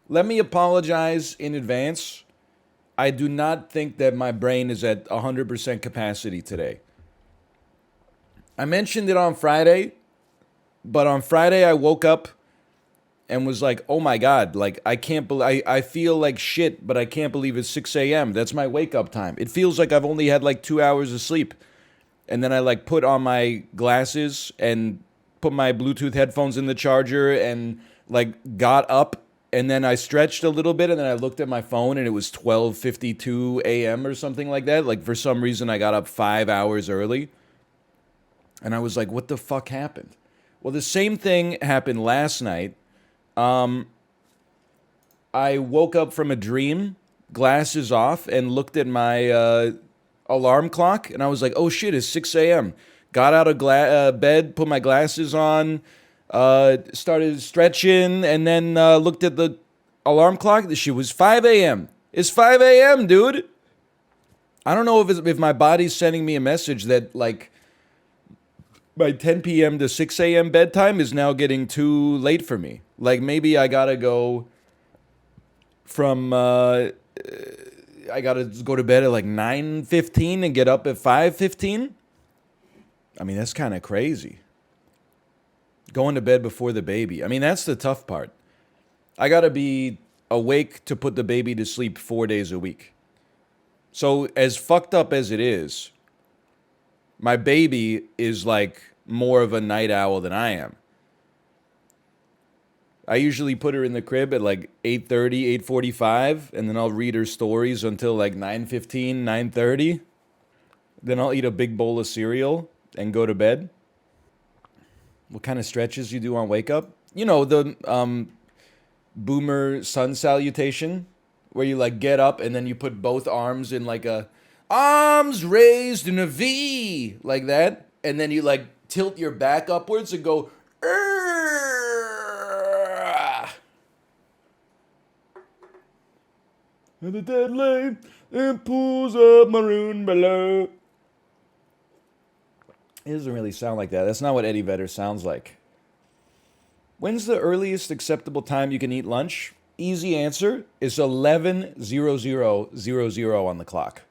Let me apologize in advance. I do not think that my brain is at 100% capacity today. I mentioned it on Friday, but on Friday I woke up and was like, "Oh my god, like I can't believe I feel like shit, but I can't believe it's 6 a.m. That's my wake up time. It feels like I've only had like 2 hours of sleep." And then I like put on my glasses and put my Bluetooth headphones in the charger and like got up, and then I stretched a little bit, and then I looked at my phone and it was 12:52 a.m. or something like that. Like for some reason I got up 5 hours early. And I was like, "What the fuck happened?" Well, the same thing happened last night. Um I woke up from a dream, glasses off, and looked at my alarm clock, and I was like, "Oh shit, it's 6 a.m." Got out of bed, put my glasses on, started stretching, and then looked at the alarm clock. The shit was 5 a.m. It's 5 a.m., dude. I don't know if my body's sending me a message that like my 10 p.m. to 6 a.m. bedtime is now getting too late for me. Like maybe I gotta go from I gotta go to bed at like 9:15 and get up at 5:15. I mean, that's kind of crazy. Going to bed before the baby. I mean, that's the tough part. I gotta be awake to put the baby to sleep 4 days a week. So as fucked up as it is, my baby is like more of a night owl than I am. I usually put her in the crib at like 8:30, 8:45, and then I'll read her stories until like 9:15, 9:30. Then I'll eat a big bowl of cereal and go to bed. What kind of stretches you do on wake up? You know, the boomer sun salutation, where you like get up and then you put both arms in like a arms raised in a V, like that. And then you like tilt your back upwards and go, "Arrgh." And the dead lane and pulls up maroon below. It doesn't really sound like that. That's not what Eddie Vedder sounds like. When's the earliest acceptable time you can eat lunch? Easy answer is 11:00:00 on the clock.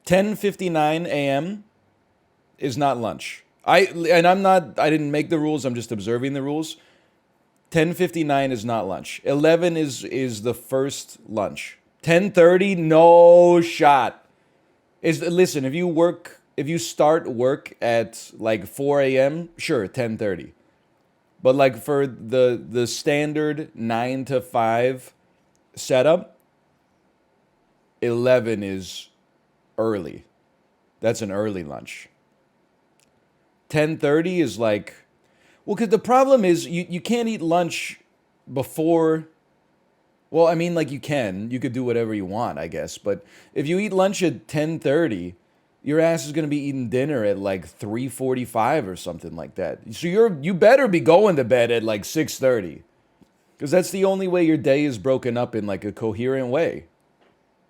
10:59 a.m. is not lunch. I didn't make the rules, I'm just observing the rules. 10:59 is not lunch. 11 is the first lunch. 10:30, no shot. Listen, if you start work at like 4 a.m., sure, 10:30. But like for the standard 9 to 5 setup, 11 is early. That's an early lunch. 10:30 is like, well, cuz the problem is you can't eat lunch before. Well, I mean, like you can. You could do whatever you want, I guess. But if you eat lunch at 10:30, your ass is gonna be eating dinner at like 3:45 or something like that. So you better be going to bed at like 6:30, because that's the only way your day is broken up in like a coherent way.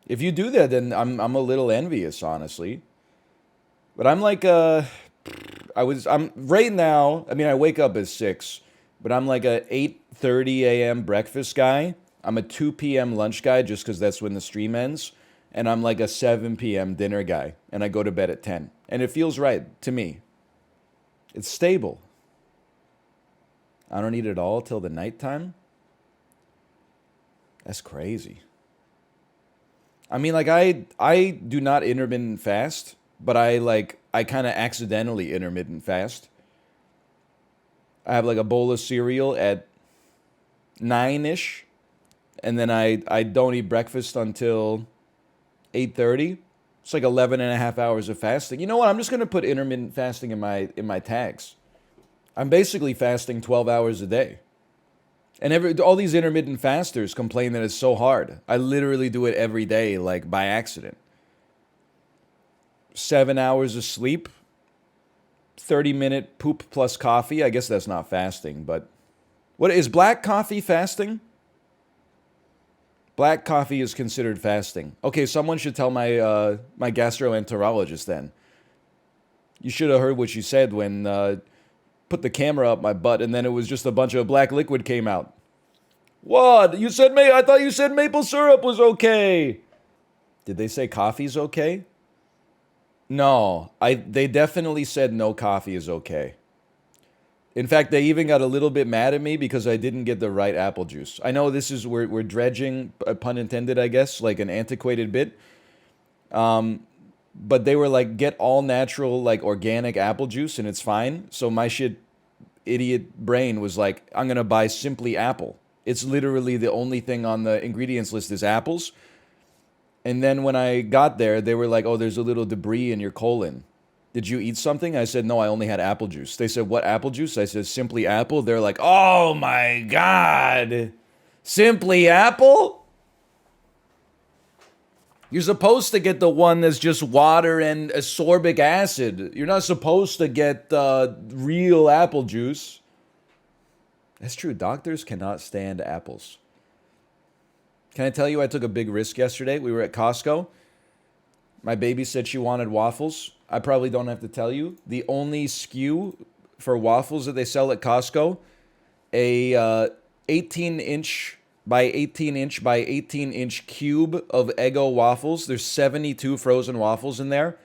If you do that, then I'm a little envious, honestly. But I'm like I'm right now. I mean, I wake up at 6, but I'm like a 8:30 a.m. breakfast guy. I'm a 2 p.m. lunch guy just because that's when the stream ends. And I'm like a 7 p.m. dinner guy. And I go to bed at 10. And it feels right to me. It's stable. I don't eat it all till the nighttime. That's crazy. I mean, like I do not intermittent fast, but I kind of accidentally intermittent fast. I have like a bowl of cereal at 9ish, and then I don't eat breakfast until 8:30. It's like 11 and a half hours of fasting. You know what? I'm just going to put intermittent fasting in my tags. I'm basically fasting 12 hours a day. And all these intermittent fasters complain that it's so hard. I literally do it every day, like by accident. 7 hours of sleep, 30-minute poop plus coffee. I guess that's not fasting, but what is black coffee fasting? Black coffee is considered fasting. Okay, someone should tell my gastroenterologist then. You should have heard what she said when put the camera up my butt, and then it was just a bunch of black liquid came out. What? You said I thought you said maple syrup was okay. Did they say coffee's okay? No, they definitely said no coffee is okay. In fact, they even got a little bit mad at me because I didn't get the right apple juice. I know this is we're dredging, pun intended, I guess, like an antiquated bit. But they were like, get all natural, like organic apple juice, and it's fine. So my idiot brain was like, I'm gonna buy Simply Apple. It's literally the only thing on the ingredients list is apples. And then when I got there, they were like, oh, there's a little debris in your colon. Did you eat something? I said, no, I only had apple juice. They said, what apple juice? I said, Simply Apple. They're like, oh my God. Simply Apple? You're supposed to get the one that's just water and ascorbic acid. You're not supposed to get real apple juice. That's true. Doctors cannot stand apples. Can I tell you I took a big risk yesterday? We were at Costco. My baby said she wanted waffles. I probably don't have to tell you. The only SKU for waffles that they sell at Costco, a 18-inch by 18-inch by 18-inch cube of Eggo waffles. There's 72 frozen waffles in there.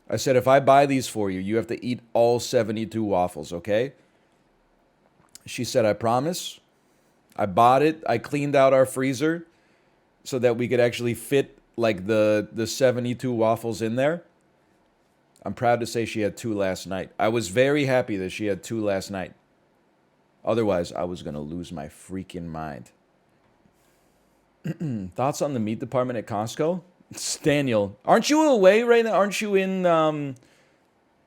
I said, if I buy these for you, you have to eat all 72 waffles, okay? She said, I promise. I bought it. I cleaned out our freezer so that we could actually fit like the 72 waffles in there. I'm proud to say she had 2 last night. I was very happy that she had 2 last night. Otherwise, I was going to lose my freaking mind. Thoughts on the meat department at Costco? It's Daniel. Aren't you away right now? Aren't you in,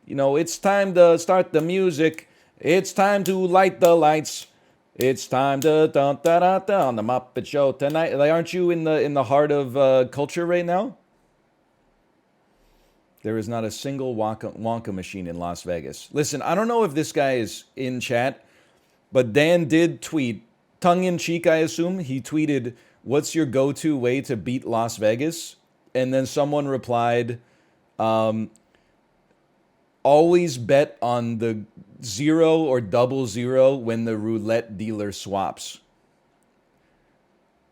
it's time to start the music. It's time to light the lights. It's time to da-da-da-da on the Muppet Show tonight. Like, aren't you in the heart of culture right now? There is not a single Wonka machine in Las Vegas. Listen, I don't know if this guy is in chat, but Dan did tweet, tongue-in-cheek, I assume. He tweeted, what's your go-to way to beat Las Vegas? And then someone replied, always bet on the 0 or 00 when the roulette dealer swaps.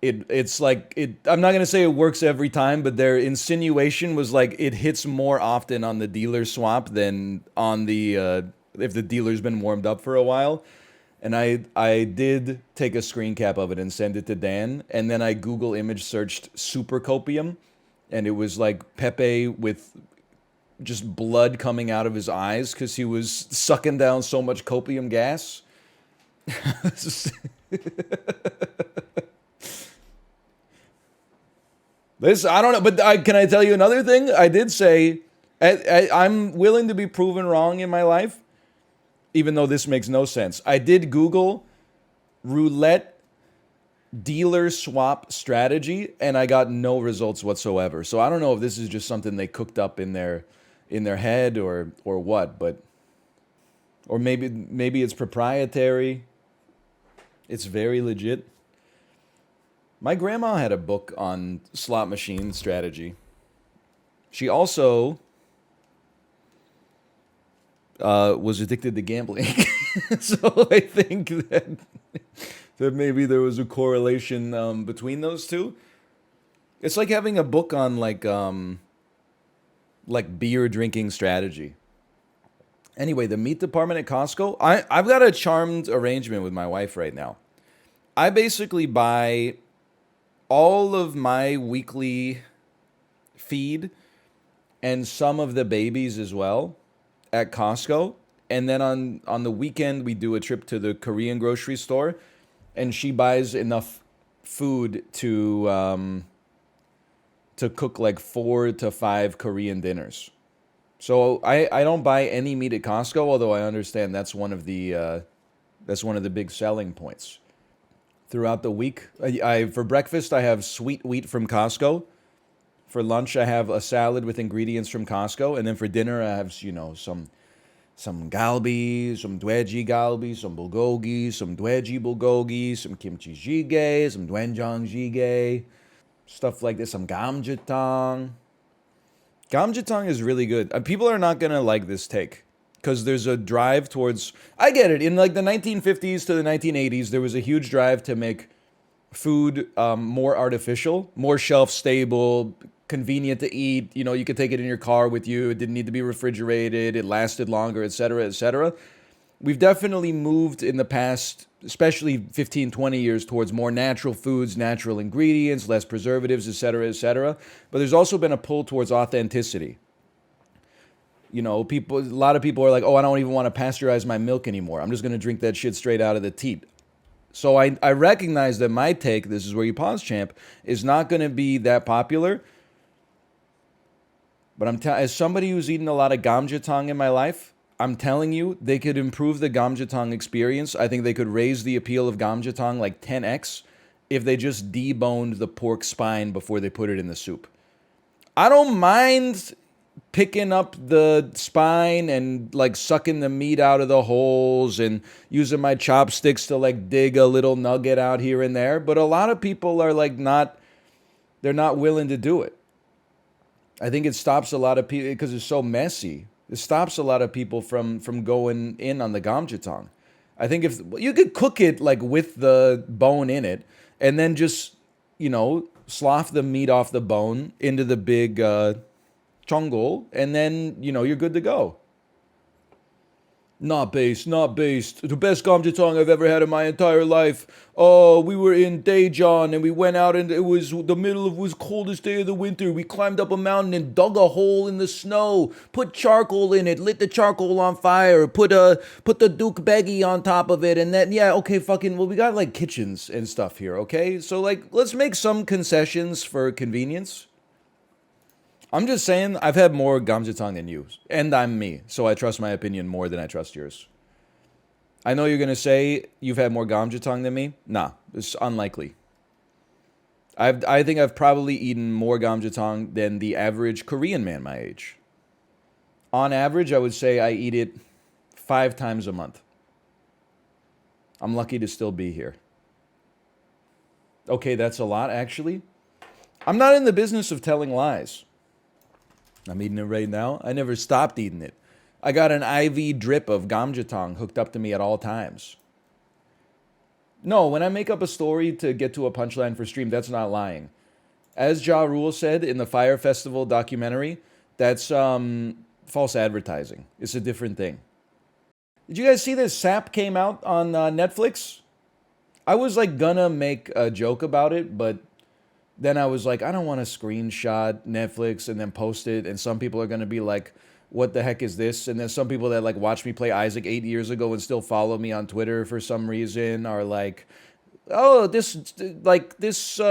It's like, I'm not going to say it works every time, but their insinuation was like it hits more often on the dealer swap than on the, if the dealer's been warmed up for a while. And I did take a screen cap of it and send it to Dan. And then I Google image searched super COPIUM. And it was like Pepe with just blood coming out of his eyes because he was sucking down so much copium gas. I don't know, but can I tell you another thing? I did say, I'm willing to be proven wrong in my life, even though this makes no sense. I did Google roulette dealer swap strategy, and I got no results whatsoever. So I don't know if this is just something they cooked up in their head or what, but or maybe it's proprietary. It's very legit. My grandma had a book on slot machine strategy. She also was addicted to gambling. So I think that maybe there was a correlation between those two. It's like having a book on like beer drinking strategy. Anyway, the meat department at Costco, I've got a charmed arrangement with my wife right now. I basically buy all of my weekly feed and some of the babies as well at Costco. And then on the weekend, we do a trip to the Korean grocery store, and she buys enough food to cook like 4 to 5 Korean dinners. So I don't buy any meat at Costco, although I understand that's one of the big selling points. Throughout the week, for breakfast I have sweet wheat from Costco. For lunch I have a salad with ingredients from Costco, and then for dinner I have some galbi, some dredge galbi, some bulgogi, some dredge bulgogi, some kimchi jjigae, some doenjang jjigae, stuff like this, some gamjatang. Gamjatang is really good. People are not gonna like this take because there's a drive towards. I get it. In like the 1950s to the 1980s, there was a huge drive to make food more artificial, more shelf stable, convenient to eat. You know, you could take it in your car with you. It didn't need to be refrigerated. It lasted longer, et cetera, et cetera. We've definitely moved in the past, especially 15, 20 years, towards more natural foods, natural ingredients, less preservatives, et cetera, et cetera. But there's also been a pull towards authenticity. You know, a lot of people are like, oh, I don't even want to pasteurize my milk anymore. I'm just going to drink that shit straight out of the teat. So I recognize that my take, this is where you pause, champ, is not going to be that popular. But as somebody who's eaten a lot of gamjatang in my life, I'm telling you, they could improve the gamjatang experience. I think they could raise the appeal of gamjatang like 10x if they just deboned the pork spine before they put it in the soup. I don't mind picking up the spine and like sucking the meat out of the holes and using my chopsticks to like dig a little nugget out here and there. But a lot of people are like they're not willing to do it. I think it stops a lot of people because it's so messy. It stops a lot of people from going in on the gamjatang. I think if you could cook it like with the bone in it and then just, you know, slough the meat off the bone into the big chongol, and then, you know, you're good to go. Not based. The best gamjatang I've ever had in my entire life. Oh, we were in Daejeon and we went out and it was coldest day of the winter. We climbed up a mountain and dug a hole in the snow, put charcoal in it, lit the charcoal on fire, put the Duke Beggy on top of it, and then, yeah, okay, well, we got like kitchens and stuff here, okay? So like, let's make some concessions for convenience. I'm just saying, I've had more gamjatang than you, and I'm me, so I trust my opinion more than I trust yours. I know you're going to say you've had more gamjatang than me. Nah, it's unlikely. I think I've probably eaten more gamjatang than the average Korean man my age. On average, I would say I eat it 5 times a month. I'm lucky to still be here. Okay, that's a lot, actually. I'm not in the business of telling lies. I'm eating it right now. I never stopped eating it. I got an IV drip of gamjatang hooked up to me at all times. No, when I make up a story to get to a punchline for stream, that's not lying. As Ja Rule said in the Fire Festival documentary, that's false advertising. It's a different thing. Did you guys see this? SAP came out on Netflix? I was like gonna make a joke about it, but then I was like, I don't want to screenshot Netflix and then post it. And some people are going to be like, what the heck is this? And then some people that like watched me play Isaac 8 years ago and still follow me on Twitter for some reason are like, oh, this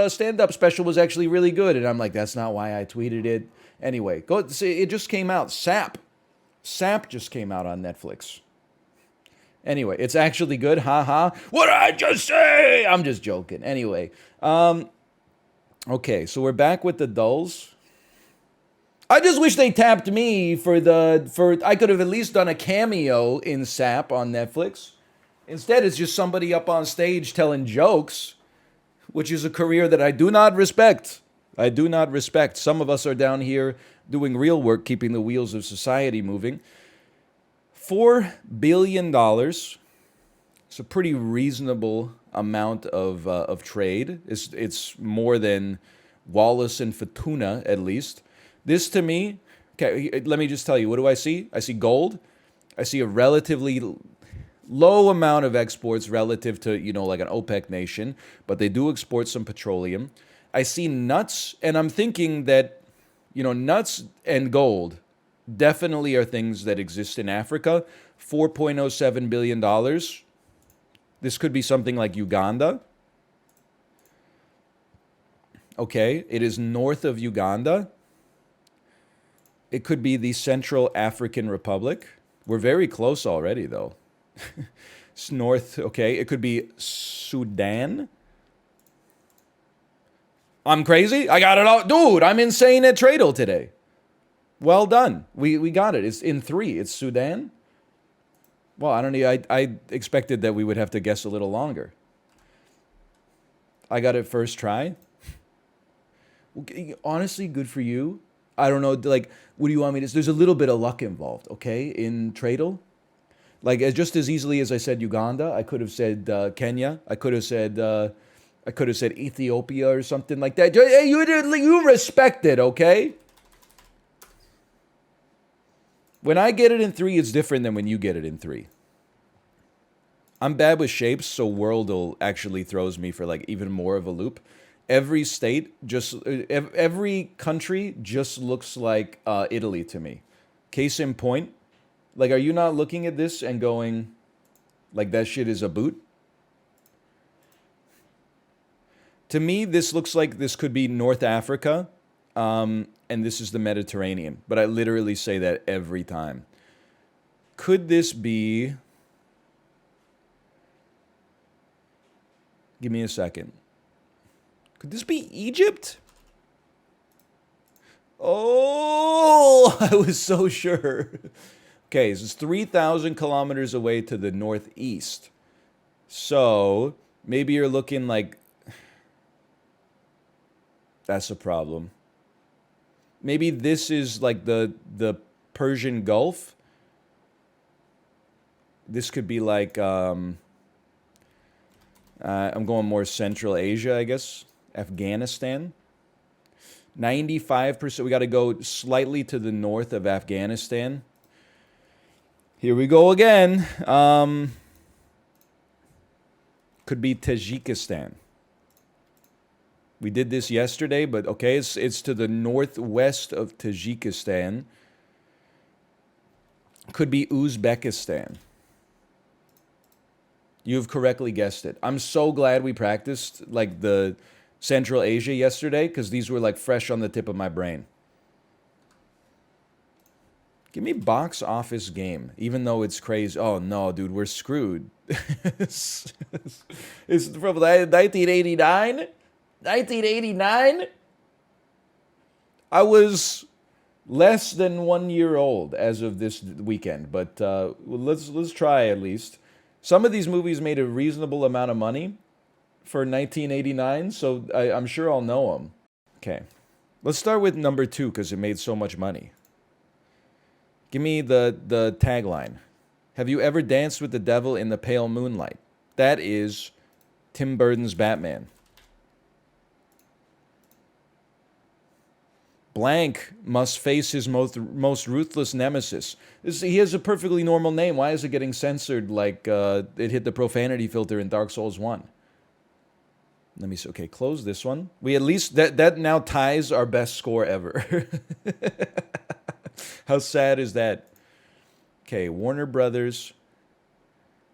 stand-up special was actually really good. And I'm like, that's not why I tweeted it. Anyway, go see, it just came out. SAP just came out on Netflix. Anyway, it's actually good. Ha. What did I just say? I'm just joking. Anyway, okay, so we're back with the dulls. I just wish they tapped me for I could have at least done a cameo in SAP on Netflix. Instead, it's just somebody up on stage telling jokes, which is a career that I do not respect. I do not respect. Some of us are down here doing real work, keeping the wheels of society moving. $4 billion. It's a pretty reasonable amount of trade. It's more than Wallace and Fortuna, at least. This to me, okay, let me just tell you, what do I see? I see gold. I see a relatively low amount of exports relative to, you know, like an OPEC nation, but they do export some petroleum. I see nuts, and I'm thinking that, you know, nuts and gold definitely are things that exist in Africa. $4.07 billion. This could be something like Uganda. Okay, it is north of Uganda. It could be the Central African Republic. We're very close already, though. It's north, okay. It could be Sudan. I'm crazy? I got it all. Dude, I'm insane at Tradle today. Well done. We got it. It's in 3. It's Sudan. Well, I expected that we would have to guess a little longer. I got it first try. Honestly, good for you. I don't know, like, what do you want me to... There's a little bit of luck involved, okay, in Tradle. Like, just as easily as I said Uganda, I could have said Kenya. I could have said I could have said Ethiopia or something like that. Hey, you respect it, okay? When I get it in 3, it's different than when you get it in 3. I'm bad with shapes, so Worldle actually throws me for like even more of a loop. Every state every country just looks like Italy to me. Case in point, like, are you not looking at this and going, like, that shit is a boot? To me, this looks like this could be North Africa, and this is the Mediterranean. But I literally say that every time. Could this be... Give me a second. Could this be Egypt? Oh, I was so sure. Okay, this is 3,000 kilometers away to the northeast. So, maybe you're looking like... That's a problem. Maybe this is like the Persian Gulf. This could be like... I'm going more Central Asia, I guess. Afghanistan. 95%. We got to go slightly to the north of Afghanistan. Here we go again. Could be Tajikistan. We did this yesterday, but okay, it's to the northwest of Tajikistan. Could be Uzbekistan. You've correctly guessed it. I'm so glad we practiced like the Central Asia yesterday, because these were like fresh on the tip of my brain. Give me box office game, even though it's crazy. Oh no, dude, we're screwed. It's from 1989? 1989? I was less than 1 year old as of this weekend, but let's try at least. Some of these movies made a reasonable amount of money for 1989, so I'm sure I'll know them. Okay, let's start with number 2 because it made so much money. Give me the tagline. Have you ever danced with the devil in the pale moonlight? That is Tim Burton's Batman. Blank must face his most ruthless nemesis. He has a perfectly normal name. Why is it getting censored like it hit the profanity filter in Dark Souls 1? Let me see. Okay, close this one. We at least... That now ties our best score ever. How sad is that? Okay, Warner Brothers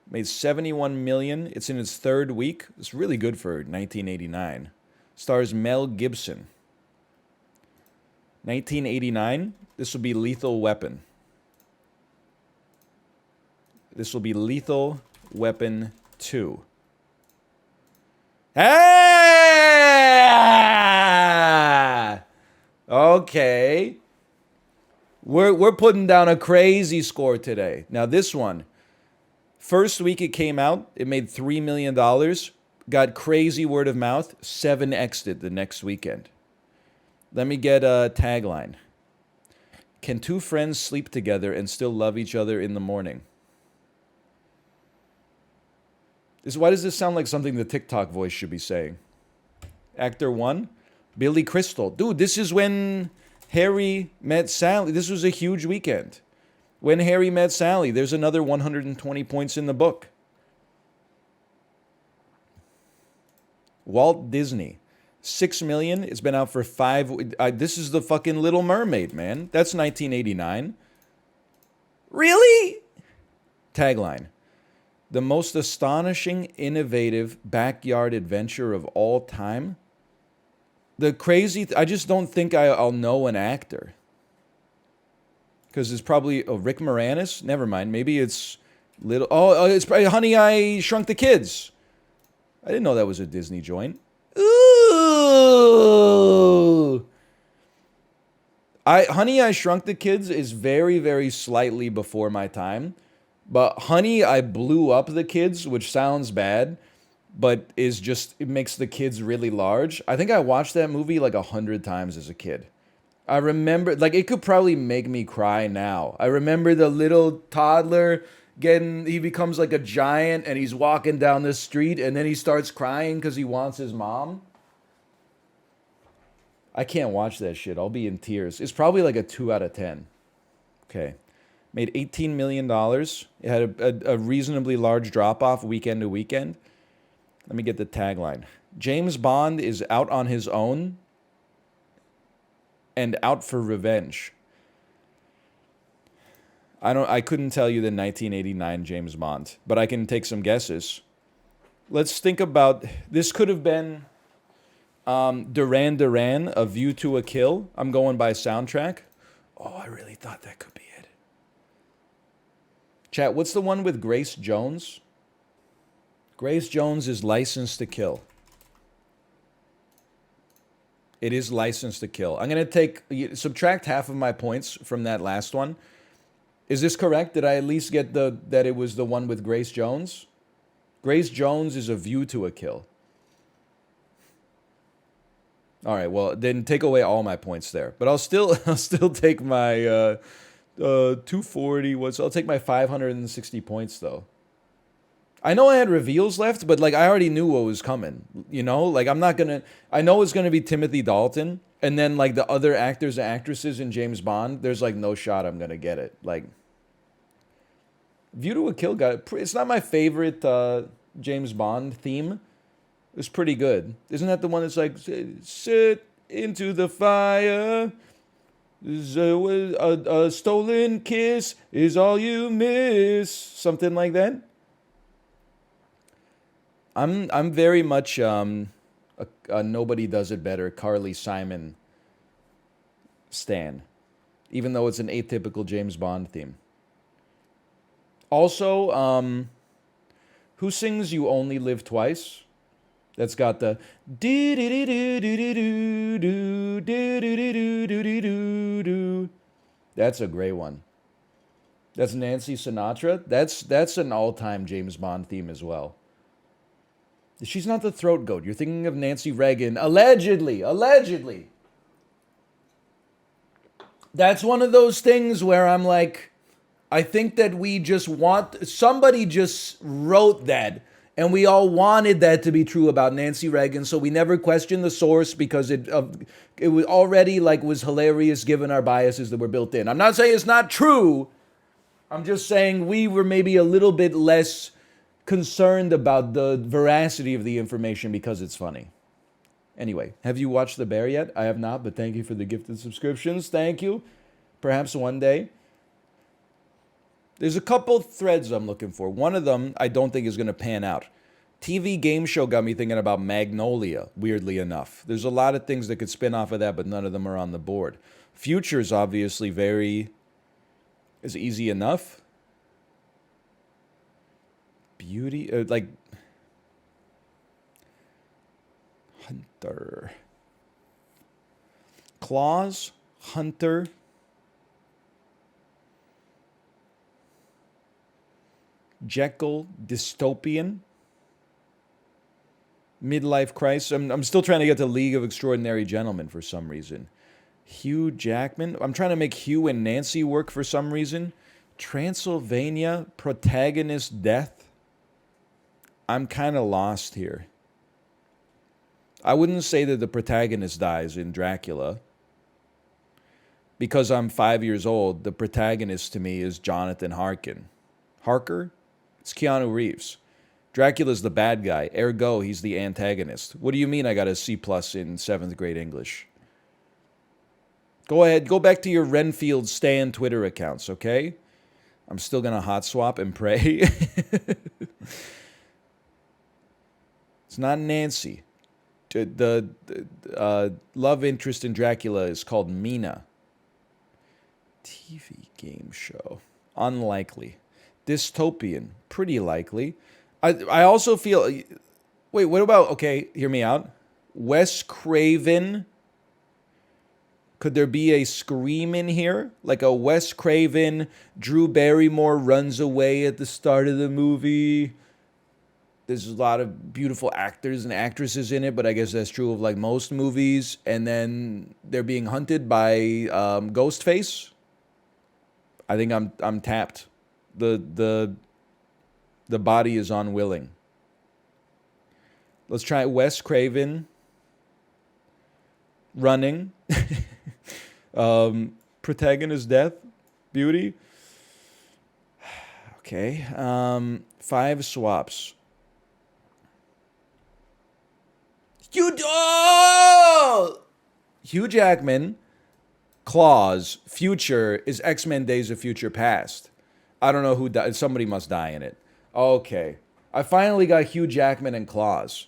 made $71 million. It's in its 3rd week. It's really good for 1989. Stars Mel Gibson. 1989, this will be Lethal Weapon. This will be Lethal Weapon 2. Ah! Okay. We're putting down a crazy score today. Now this one, first week it came out, it made $3 million. Got crazy word of mouth, 7x'd it the next weekend. Let me get a tagline. Can 2 friends sleep together and still love each other in the morning? Why does this sound like something the TikTok voice should be saying? Actor 1, Billy Crystal. Dude, this is when Harry met Sally. This was a huge weekend. When Harry met Sally, there's another 120 points in the book. Walt Disney. 6 million. It's been out for 5. This is the fucking Little Mermaid, man. That's 1989. Really? Tagline. The most astonishing, innovative backyard adventure of all time. The crazy... I just don't think I'll know an actor. Because it's probably... Oh, Rick Moranis? Never mind. Maybe it's... Little... Oh, it's probably Honey, I Shrunk the Kids. I didn't know that was a Disney joint. Ooh. Honey, I Shrunk the Kids is very, very slightly before my time. But Honey, I Blew Up the Kids, which sounds bad, but is just, it makes the kids really large. I think I watched that movie like 100 times as a kid. I remember, like, it could probably make me cry now. I remember the little toddler he becomes like a giant and he's walking down the street and then he starts crying because he wants his mom. I can't watch that shit. I'll be in tears. It's probably like a 2 out of 10. Okay. Made $18 million. It had a reasonably large drop off weekend to weekend. Let me get the tagline. James Bond is out on his own and out for revenge. I couldn't tell you the 1989 James Bond, but I can take some guesses. Let's think about, this could have been Duran Duran, A View to a Kill. I'm going by soundtrack. Oh, I really thought that could be it. Chat, what's the one with Grace Jones? Grace Jones is License to Kill. It is License to Kill. I'm going to subtract half of my points from that last one. Is this correct? Did I at least get that it was the one with Grace Jones? Grace Jones is A View to a Kill. All right, well, then take away all my points there. But I'll still take my 240. I'll take my 560 points though. I know I had reveals left, but like I already knew what was coming. You know, like I know it's gonna be Timothy Dalton, and then like the other actors and actresses in James Bond. There's like no shot I'm gonna get it. Like, View to a Kill it's not my favorite James Bond theme. It was pretty good. Isn't that the one that's like, sit into the fire? A stolen kiss is all you miss. Something like that. I'm very much a Nobody Does It Better Carly Simon stan, even though it's an atypical James Bond theme. Also, who sings You Only Live Twice? That's got the do do do do do do do do do do do. That's a great one. That's Nancy Sinatra. That's an all-time James Bond theme as well. She's not the throat goat. You're thinking of Nancy Reagan. Allegedly. That's one of those things where I'm like, I think that somebody just wrote that, and we all wanted that to be true about Nancy Reagan, so we never questioned the source because it was already was hilarious given our biases that were built in. I'm not saying it's not true. I'm just saying we were maybe a little bit less concerned about the veracity of the information because it's funny. Anyway, have you watched The Bear yet? I have not, but thank you for the gifted subscriptions. Thank you. Perhaps one day. There's a couple threads I'm looking for. One of them I don't think is going to pan out. TV game show got me thinking about Magnolia, weirdly enough. There's a lot of things that could spin off of that, but none of them are on the board. Future's obviously is easy enough. Beauty, Hunter. Claws, Hunter. Jekyll, Dystopian. Midlife Crisis. I'm still trying to get to League of Extraordinary Gentlemen for some reason. Hugh Jackman. I'm trying to make Hugh and Nancy work for some reason. Transylvania, Protagonist Death. I'm kind of lost here. I wouldn't say that the protagonist dies in Dracula. Because I'm 5 years old, the protagonist to me is Jonathan Harker. Harker? It's Keanu Reeves. Dracula's the bad guy, ergo he's the antagonist. What do you mean I got a C+ in 7th grade English? Go ahead, go back to your Renfield Stan Twitter accounts, okay? I'm still going to hot swap and pray. It's not Nancy. The love interest in Dracula is called Mina. TV game show. Unlikely. Dystopian. Pretty likely. I also feel... Wait, what about... Okay, hear me out. Wes Craven. Could there be a Scream in here? Like a Wes Craven, Drew Barrymore runs away at the start of the movie. There's a lot of beautiful actors and actresses in it, but I guess that's true of like most movies. And then they're being hunted by Ghostface. I think I'm tapped. The body is unwilling. Let's try Wes Craven. Running. Protagonist death. Beauty. Okay. 5 swaps. Hugh Jackman, Claws, Future is X-Men Days of Future Past. I don't know who died. Somebody must die in it. Okay. I finally got Hugh Jackman and Claws.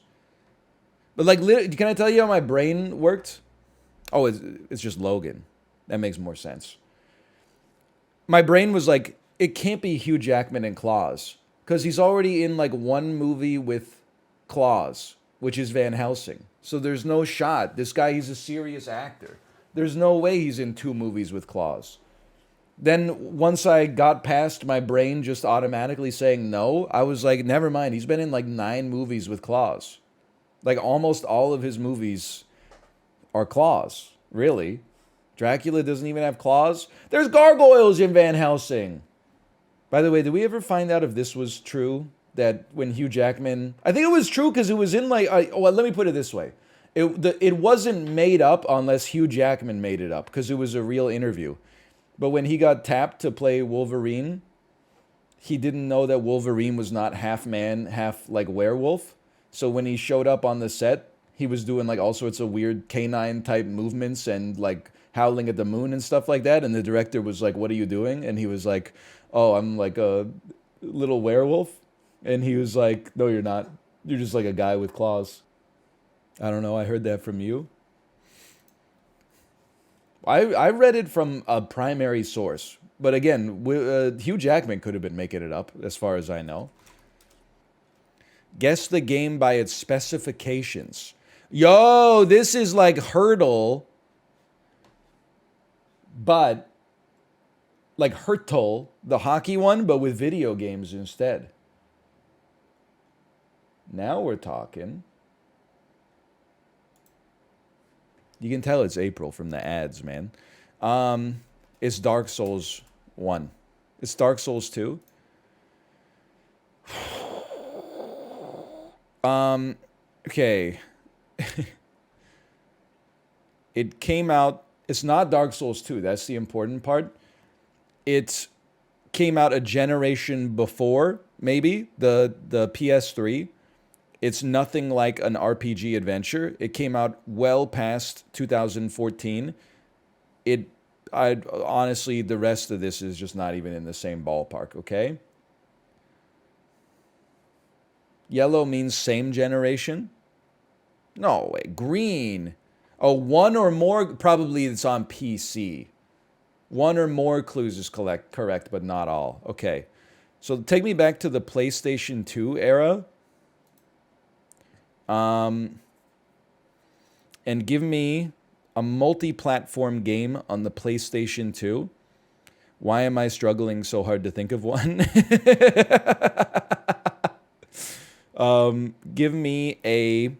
But like, can I tell you how my brain worked? Oh, it's just Logan. That makes more sense. My brain was like, it can't be Hugh Jackman and Claws. Because he's already in like one movie with Claws, which is Van Helsing. So there's no shot. This guy, he's a serious actor. There's no way he's in 2 movies with Claws. Then once I got past my brain just automatically saying no, I was like, never mind. He's been in like 9 movies with Claws. Like almost all of his movies are Claws. Really? Dracula doesn't even have claws? There's gargoyles in Van Helsing. By the way, did we ever find out if this was true? That when Hugh Jackman... I think it was true because it was in like... well, let me put it this way. It wasn't made up unless Hugh Jackman made it up because it was a real interview. But when he got tapped to play Wolverine, he didn't know that Wolverine was not half man, half like werewolf. So when he showed up on the set, he was doing like all sorts of weird canine type movements and like howling at the moon and stuff like that. And the director was like, "What are you doing?" And he was like, "Oh, I'm like a little werewolf." And he was like, "No, you're not. You're just like a guy with claws." I don't know. I heard that from you. I read it from a primary source. But again, Hugh Jackman could have been making it up, as far as I know. Guess the game by its specifications. Yo, this is like Hurdle, but like Hurtle, the hockey one, but with video games instead. Now we're talking. You can tell it's April from the ads, man. It's Dark Souls 1. It's Dark Souls 2. Okay. It came out... It's not Dark Souls 2. That's the important part. It came out a generation before, maybe, the PS3. It's nothing like an RPG adventure. It came out well past 2014. Honestly, the rest of this is just not even in the same ballpark, okay? Yellow means same generation? No way. Green. Oh, one or more, probably it's on PC. One or more clues is correct, but not all. Okay. So take me back to the PlayStation 2 era. And give me a multi-platform game on the PlayStation 2. Why am I struggling so hard to think of one? Give me a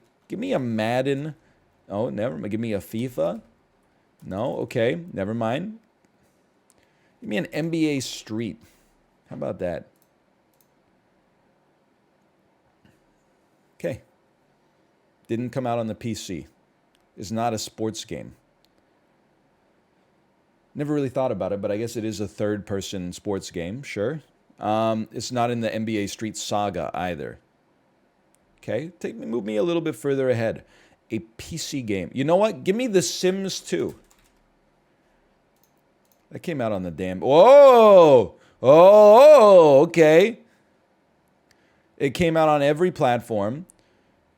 Madden. Oh, never mind. Give me a FIFA. No, okay, never mind. Give me an NBA Street. How about that? Okay. Didn't come out on the PC. It's not a sports game. Never really thought about it, but I guess it is a third-person sports game, sure. It's not in the NBA Street Saga either. Okay, move me a little bit further ahead. A PC game. You know what? Give me The Sims 2. That came out on the damn... Whoa! Oh, okay. It came out on every platform.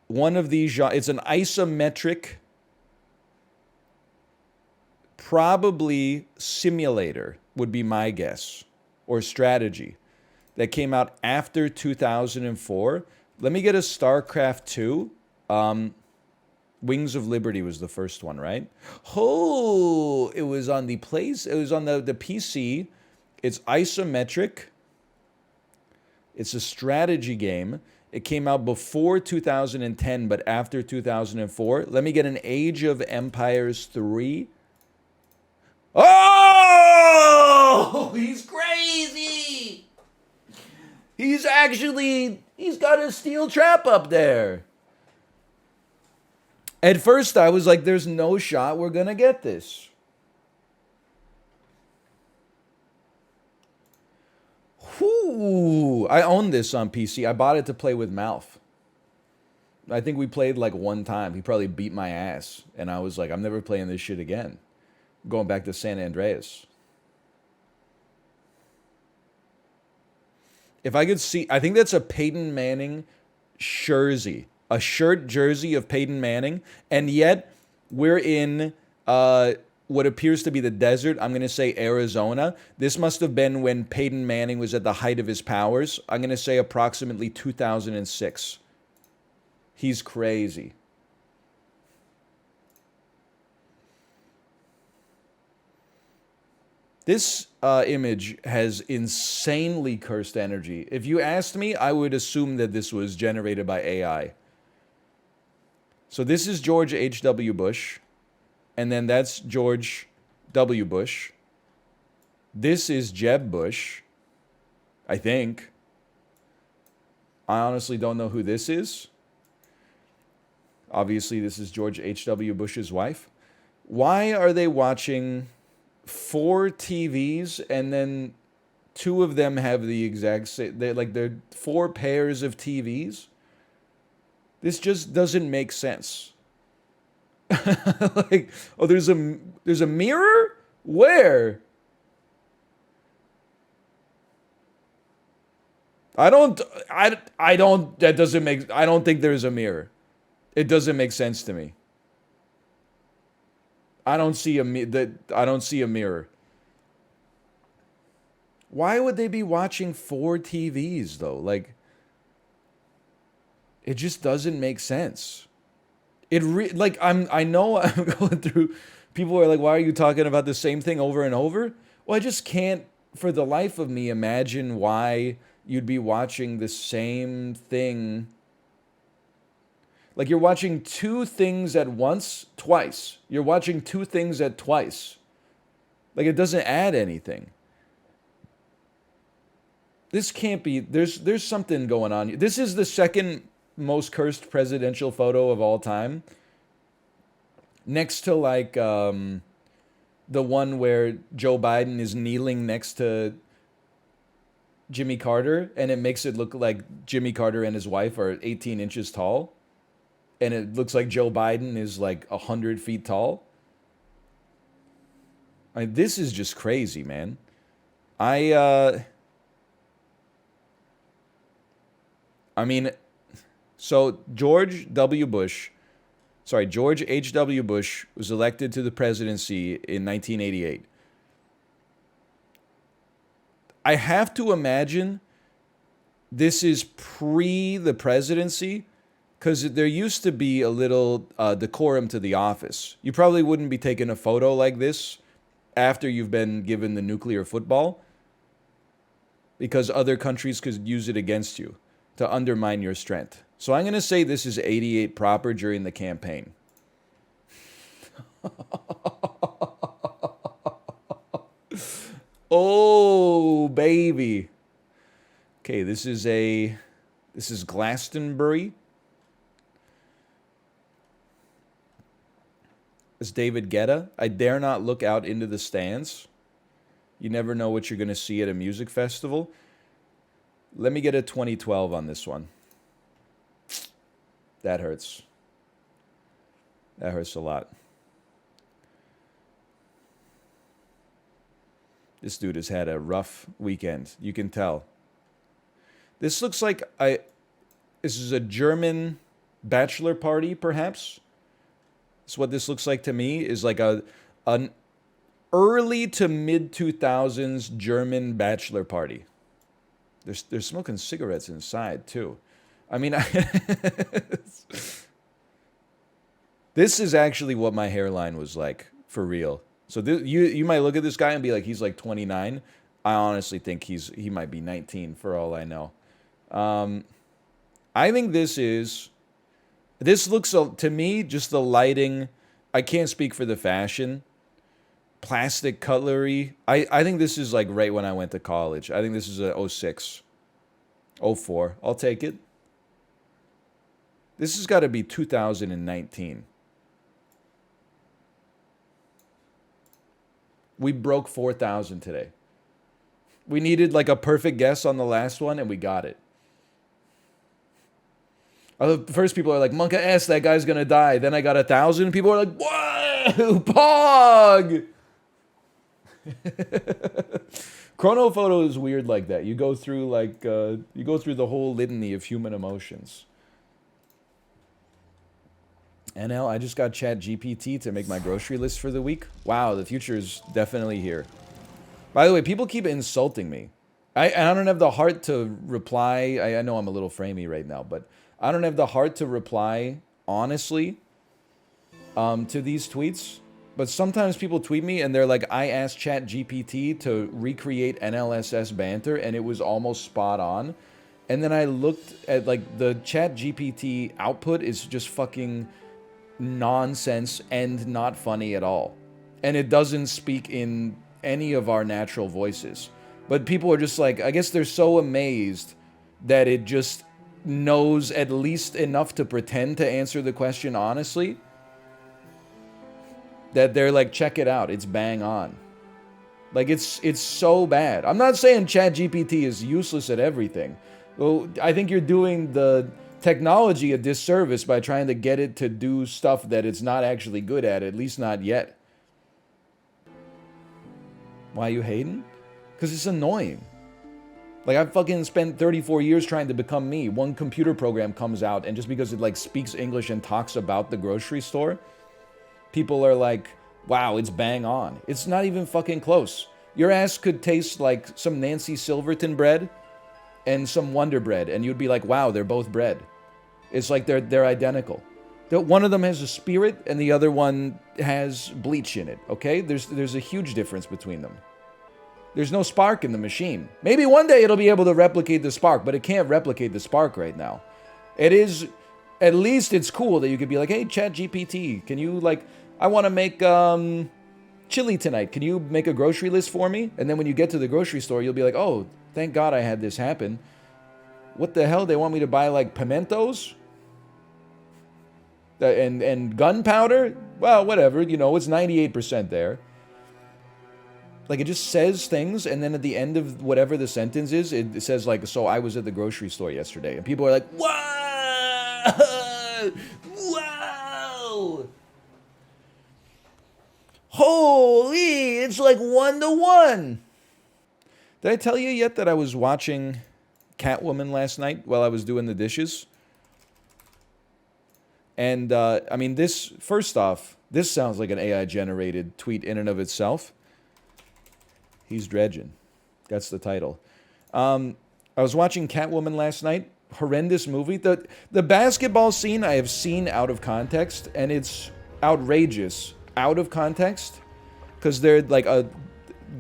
One of these... It's an isometric... Probably simulator would be my guess. Or strategy. That came out after 2004. Let me get a StarCraft 2. Wings of Liberty was the first one, right? Oh, it was on the it was on the PC. It's isometric. It's a strategy game. It came out before 2010, but after 2004. Let me get an Age of Empires 3. Oh, he's crazy. He's got a steel trap up there. At first, I was like, there's no shot we're going to get this. Whoo! I own this on PC. I bought it to play with Malf. I think we played like one time. He probably beat my ass. And I was like, I'm never playing this shit again. Going back to San Andreas. If I could see, I think that's a Peyton Manning jersey. A shirt jersey of Peyton Manning. And yet, we're in what appears to be the desert. I'm going to say Arizona. This must have been when Peyton Manning was at the height of his powers. I'm going to say approximately 2006. He's crazy. This image has insanely cursed energy. If you asked me, I would assume that this was generated by AI. So this is George H.W. Bush. And then that's George W. Bush. This is Jeb Bush. I think. I honestly don't know who this is. Obviously, this is George H.W. Bush's wife. Why are they watching 4 TVs and then 2 of them have the exact same? They're 4 pairs of TVs. This just doesn't make sense. Like, oh, there's a mirror? Where? I don't think there's a mirror. It doesn't make sense to me. I don't see a mirror. Why would they be watching 4 TVs though? Like, it just doesn't make sense. I know I'm going through. People are like, "Why are you talking about the same thing over and over?" Well, I just can't, for the life of me, imagine why you'd be watching the same thing. Like, you're watching 2 things at once, twice. You're watching 2 things at twice. Like, it doesn't add anything. This can't be. There's something going on. This is the second most cursed presidential photo of all time. Next to like the one where Joe Biden is kneeling next to Jimmy Carter, and it makes it look like Jimmy Carter and his wife are 18 inches tall. And it looks like Joe Biden is like 100 feet tall. This is just crazy, man. So George H.W. Bush was elected to the presidency in 1988. I have to imagine this is pre the presidency, because there used to be a little decorum to the office. You probably wouldn't be taking a photo like this after you've been given the nuclear football, because other countries could use it against you to undermine your strength. So I'm going to say this is 88 proper during the campaign. Oh, baby. Okay, this is Glastonbury. It's David Guetta. I dare not look out into the stands. You never know what you're going to see at a music festival. Let me get a 2012 on this one. That hurts. That hurts a lot. This dude has had a rough weekend. You can tell. This looks like this is a German bachelor party, perhaps. That's what this looks like to me, is like an early to mid 2000s German bachelor party. They're smoking cigarettes inside too. I mean, this is actually what my hairline was like for real. So you might look at this guy and be like, he's like 29. I honestly think he might be 19 for all I know. I think this looks to me, just the lighting. I can't speak for the fashion. Plastic cutlery. I think this is like right when I went to college. I think this is a 06. 04. I'll take it. This has got to be 2019. We broke 4,000 today. We needed like a perfect guess on the last one, and we got it. The first people are like, Monka S, that guy's gonna die. Then I got 1,000. People are like, whoa, Pog! Chronophoto is weird like that. You go through like, you go through the whole litany of human emotions. NL, I just got ChatGPT to make my grocery list for the week. Wow, the future is definitely here. By the way, people keep insulting me. I don't have the heart to reply. I know I'm a little framey right now, but I don't have the heart to reply honestly to these tweets. But sometimes people tweet me and they're like, I asked ChatGPT to recreate NLSS Banter and it was almost spot on. And then I looked at like the ChatGPT output is just fucking nonsense and not funny at all. And it doesn't speak in any of our natural voices. But people are just like, I guess they're so amazed that it just knows at least enough to pretend to answer the question honestly, that they're like, check it out, it's bang on. Like, it's so bad. I'm not saying ChatGPT is useless at everything. Well, I think you're doing the technology a disservice by trying to get it to do stuff that it's not actually good at least not yet. Why are you hating? Because it's annoying. Like, I've fucking spent 34 years trying to become me. One computer program comes out, and just because it, like, speaks English and talks about the grocery store, people are like, wow, it's bang on. It's not even fucking close. Your ass could taste like some Nancy Silverton bread and some Wonder Bread, and you'd be like, wow, they're both bread. It's like they're identical. One of them has a spirit, and the other one has bleach in it, okay? There's a huge difference between them. There's no spark in the machine. Maybe one day it'll be able to replicate the spark, but it can't replicate the spark right now. It is, at least it's cool that you could be like, hey, ChatGPT, can you, like, I want to make chili tonight. Can you make a grocery list for me? And then when you get to the grocery store, you'll be like, oh, thank God I had this happen. What the hell? They want me to buy, like, pimentos? And gunpowder? Well, whatever. You know, it's 98% there. Like, it just says things, and then at the end of whatever the sentence is, it says, like, so I was at the grocery store yesterday. And people are like, whoa! Whoa! Holy! It's like 1-to-1! Did I tell you yet that I was watching Catwoman last night while I was doing the dishes? And, I mean, this, first off, this sounds like an AI-generated tweet in and of itself. He's dredging. That's the title. I was watching Catwoman last night. Horrendous movie. The basketball scene I have seen out of context, and it's outrageous out of context. Because they're, like,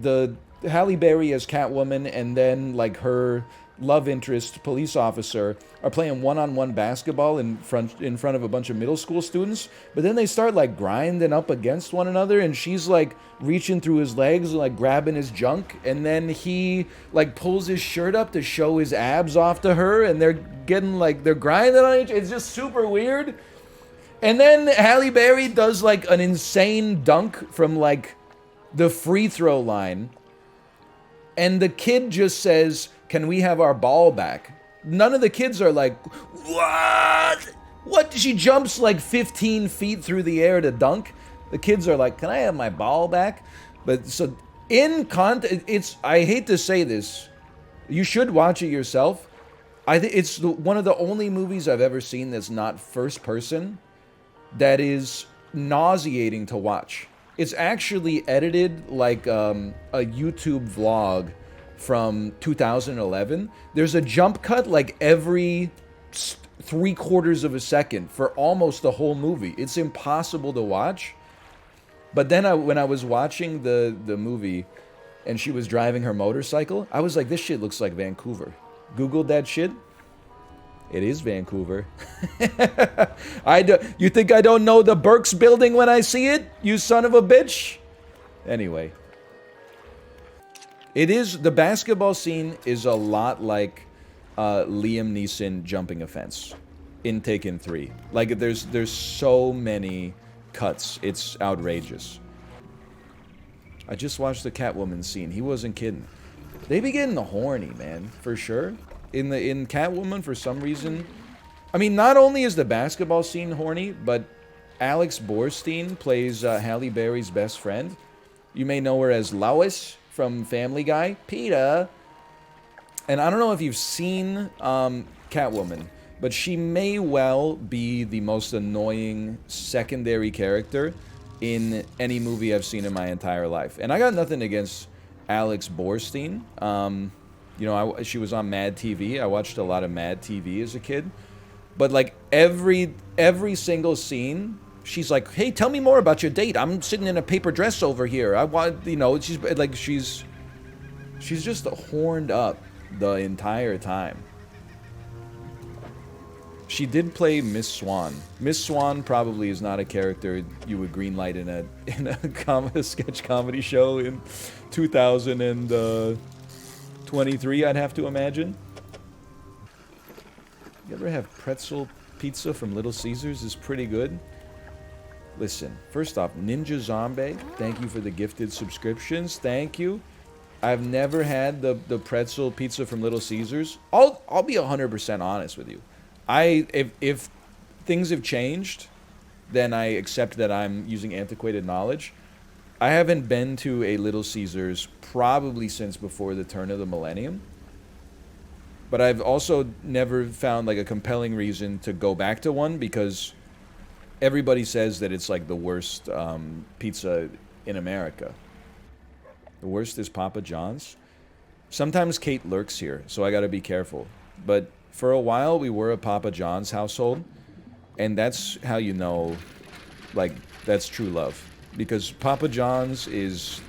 the Halle Berry as Catwoman, and then, like, her love interest police officer are playing one-on-one basketball in front of a bunch of middle school students, but then they start like grinding up against one another, and she's like reaching through his legs and like grabbing his junk, and then he like pulls his shirt up to show his abs off to her, and they're getting like, they're grinding on each. It's just super weird. And then Halle Berry does like an insane dunk from like the free throw line, and the kid just says, can we have our ball back? None of the kids are like, what? What? She jumps like 15 feet through the air to dunk. The kids are like, can I have my ball back? But so in context, it's, I hate to say this, you should watch it yourself. I think it's one of the only movies I've ever seen that's not first person that is nauseating to watch. It's actually edited like a YouTube vlog from 2011. There's a jump cut like every 3/4 of a second for almost the whole movie. It's impossible to watch. But then when I was watching the movie and she was driving her motorcycle, I was like, this shit looks like Vancouver. Googled that shit. It is Vancouver. You think I don't know the Burks building when I see it, you son of a bitch? Anyway. It is, the basketball scene is a lot like Liam Neeson jumping a fence in Taken 3. Like, there's so many cuts. It's outrageous. I just watched the Catwoman scene. He wasn't kidding. They be getting the horny, man, for sure. In Catwoman, for some reason. I mean, not only is the basketball scene horny, but Alex Borstein plays Halle Berry's best friend. You may know her as Lois from Family Guy. Peter. And I don't know if you've seen Catwoman, but she may well be the most annoying secondary character in any movie I've seen in my entire life. And I got nothing against Alex Borstein. You know, she was on Mad TV. I watched a lot of Mad TV as a kid. But like every single scene, she's like, "Hey, tell me more about your date. I'm sitting in a paper dress over here. I want, you know," she's like, she's just horned up the entire time. She did play Miss Swan. Miss Swan probably is not a character you would greenlight in a sketch comedy show in 2023, I'd have to imagine. You ever have pretzel pizza from Little Caesars? It's pretty good. Listen, first off, Ninja Zombie, thank you for the gifted subscriptions. Thank you. I've never had the pretzel pizza from Little Caesars. I'll be 100% honest with you. If things have changed, then I accept that I'm using antiquated knowledge. I haven't been to a Little Caesars probably since before the turn of the millennium. But I've also never found like a compelling reason to go back to one because everybody says that it's like the worst pizza in America. The worst is Papa John's. Sometimes Kate lurks here, so I gotta be careful. But for a while, we were a Papa John's household, and that's how you know, like, that's true love. Because Papa John's is,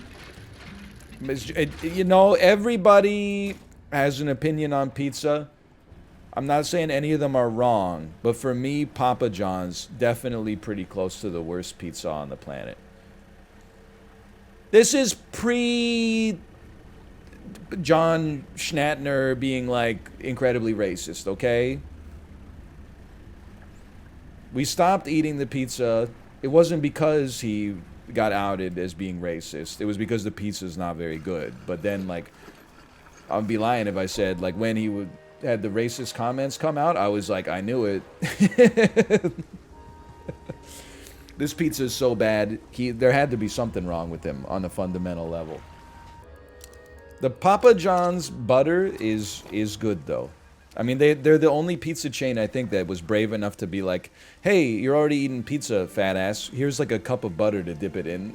you know, everybody has an opinion on pizza. I'm not saying any of them are wrong, but for me, Papa John's definitely pretty close to the worst pizza on the planet. This is pre John Schnattner being like incredibly racist, okay? We stopped eating the pizza. It wasn't because he got outed as being racist. It was because the pizza's not very good. But then, like, I'd be lying if I said, like, when he had the racist comments come out, I was like, I knew it. This pizza is so bad, there had to be something wrong with him on a fundamental level. The Papa John's butter is good, though. I mean, they're the only pizza chain, I think, that was brave enough to be like, hey, you're already eating pizza, fat ass. Here's like a cup of butter to dip it in.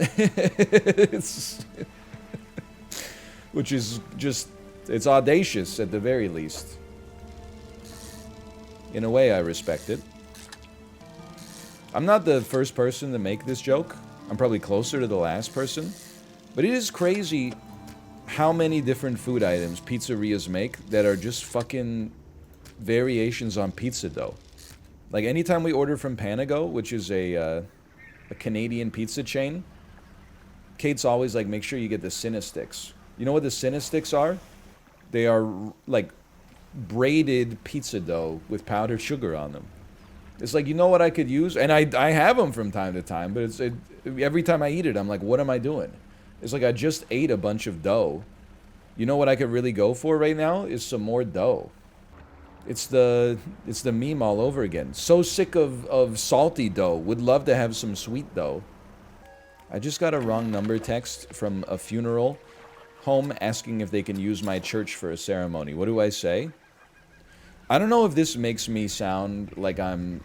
Which is just, it's audacious at the very least. In a way, I respect it. I'm not the first person to make this joke. I'm probably closer to the last person. But it is crazy how many different food items pizzerias make that are just fucking variations on pizza dough. Like anytime we order from Panago, which is a Canadian pizza chain, Kate's always like, make sure you get the Cinesticks. You know what the Cinesticks are? They are like braided pizza dough with powdered sugar on them. It's like, you know what I could use? And I have them from time to time, but every time I eat it, I'm like, what am I doing? It's like I just ate a bunch of dough. You know what I could really go for right now? Is some more dough. It's the meme all over again. So sick of salty dough. Would love to have some sweet dough. I just got a wrong number text from a funeral home asking if they can use my church for a ceremony. What do I say? I don't know if this makes me sound like I'm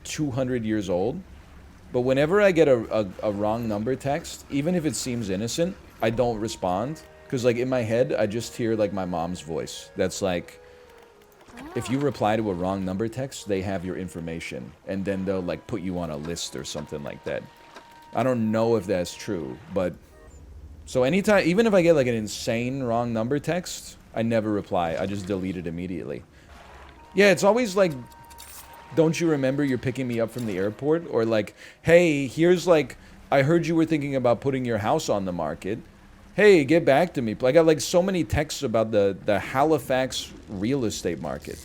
200 years old, but whenever I get a wrong number text, even if it seems innocent, I don't respond. Because, like, in my head, I just hear, like, my mom's voice. That's like, if you reply to a wrong number text, they have your information. And then they'll, like, put you on a list or something like that. I don't know if that's true, but... So anytime, even if I get, like, an insane wrong number text, I never reply. I just delete it immediately. Yeah, it's always like, don't you remember you're picking me up from the airport? Or like, hey, here's like, I heard you were thinking about putting your house on the market. Hey, get back to me. I got like so many texts about the Halifax real estate market.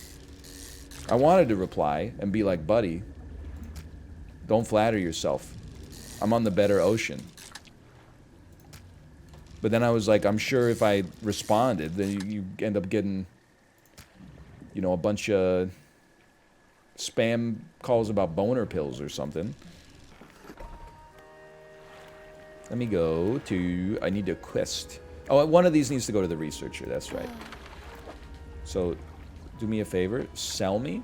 I wanted to reply and be like, buddy, don't flatter yourself. I'm on the better ocean. But then I was like, I'm sure if I responded, then you end up getting, you know, a bunch of spam calls about boner pills or something. Let me go to, I need a quest. Oh, one of these needs to go to the researcher, that's right. So, do me a favor, sell me.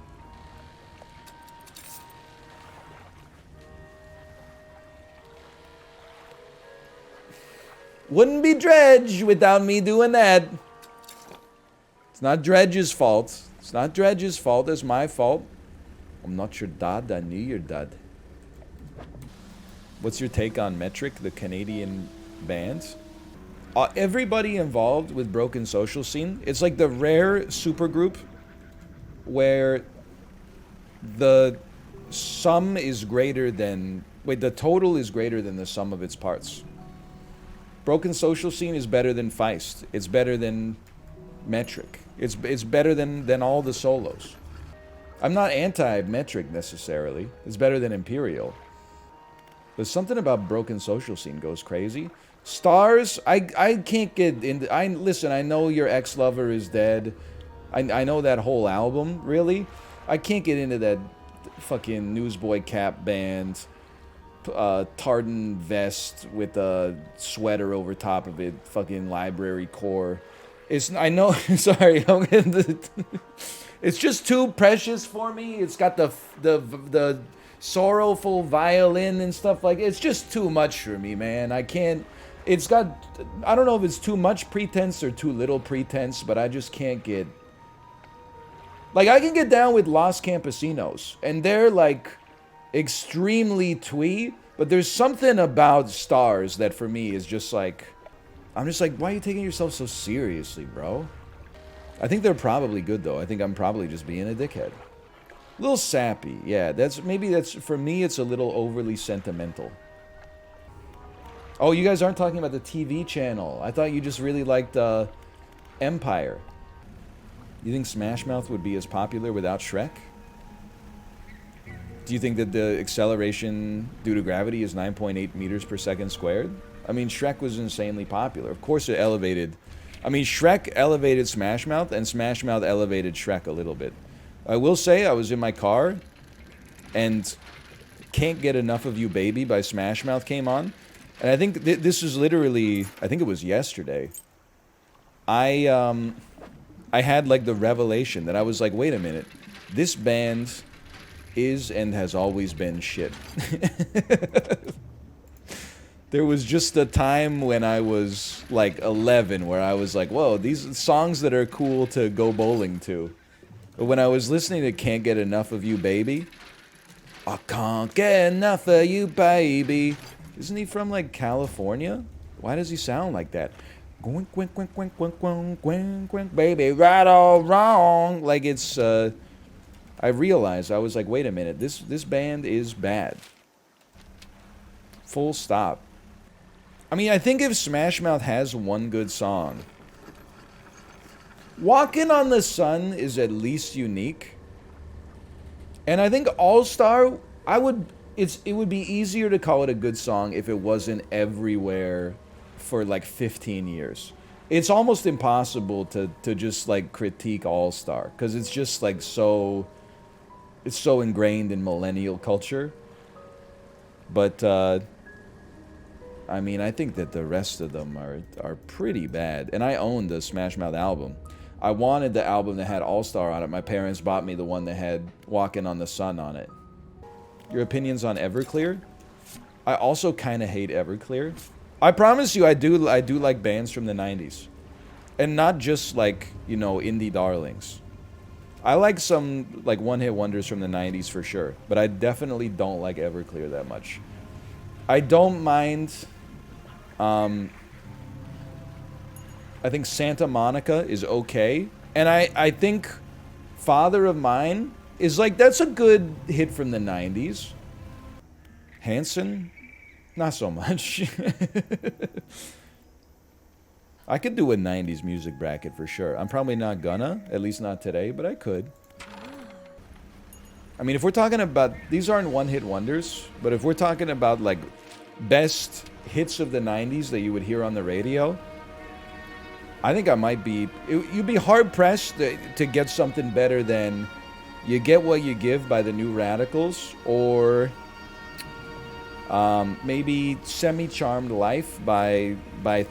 Wouldn't be Dredge without me doing that. It's not Dredge's fault. It's not Dredge's fault, it's my fault. I'm not your dad, I knew your dad. What's your take on Metric, the Canadian band? Everybody involved with Broken Social Scene, it's like the rare supergroup where the sum is greater than... Wait, the total is greater than the sum of its parts. Broken Social Scene is better than Feist. It's better than Metric. It's better than all the solos. I'm not anti-Metric necessarily. It's better than Imperial. But something about Broken Social Scene goes crazy. Stars, I can't get into... Listen, I know your ex-lover is dead. I know that whole album, really. I can't get into that fucking Newsboy Cap band, tartan vest with a sweater over top of it, fucking library core. I know, sorry, it's just too precious for me. It's got the sorrowful violin and stuff like it's just too much for me, man. I can't. It's got, I don't know if it's too much pretense or too little pretense, but I just can't get. Like, I can get down with Los Campesinos, and they're like extremely twee, but there's something about Stars that for me is just like, I'm just like, why are you taking yourself so seriously, bro? I think they're probably good though. I think I'm probably just being a dickhead. A little sappy, yeah. Maybe that's for me. It's a little overly sentimental. Oh, you guys aren't talking about the TV channel. I thought you just really liked Empire. You think Smash Mouth would be as popular without Shrek? Do you think that the acceleration due to gravity is 9.8 meters per second squared? I mean, Shrek was insanely popular. Of course it elevated... I mean, Shrek elevated Smash Mouth, and Smash Mouth elevated Shrek a little bit. I will say, I was in my car, and Can't Get Enough of You Baby by Smash Mouth came on. And I think this is literally, I think it was yesterday. I had like the revelation that I was like, wait a minute. This band is and has always been shit. There was just a time when I was like 11 where I was like, whoa, these songs that are cool to go bowling to. But when I was listening to Can't Get Enough of You Baby, I can't get enough of you baby. Isn't he from like California? Why does he sound like that? Baby, right or wrong. Like it's, I realized, I was like, wait a minute, this band is bad. Full stop. I mean, I think if Smash Mouth has one good song, Walking on the Sun is at least unique. And I think All Star, it would be easier to call it a good song if it wasn't everywhere for like 15 years. It's almost impossible to just like critique All Star because it's just like it's so ingrained in millennial culture. But I mean, I think that the rest of them are pretty bad. And I own the Smash Mouth album. I wanted the album that had All Star on it. My parents bought me the one that had Walking on the Sun on it. Your opinions on Everclear? I also kind of hate Everclear. I promise you, I do like bands from the 90s. And not just like, you know, indie darlings. I like some like one-hit wonders from the 90s for sure. But I definitely don't like Everclear that much. I don't mind... I think Santa Monica is okay. And I think Father of Mine is like, that's a good hit from the 90s. Hanson? Not so much. I could do a 90s music bracket for sure. I'm probably not gonna, at least not today, but I could. I mean, if we're talking about, these aren't one-hit wonders, but if we're talking about, like, best hits of the 90s that you would hear on the radio, I think I might be, you'd be hard-pressed to get something better than You Get What You Give by the New Radicals, or maybe Semi-Charmed Life by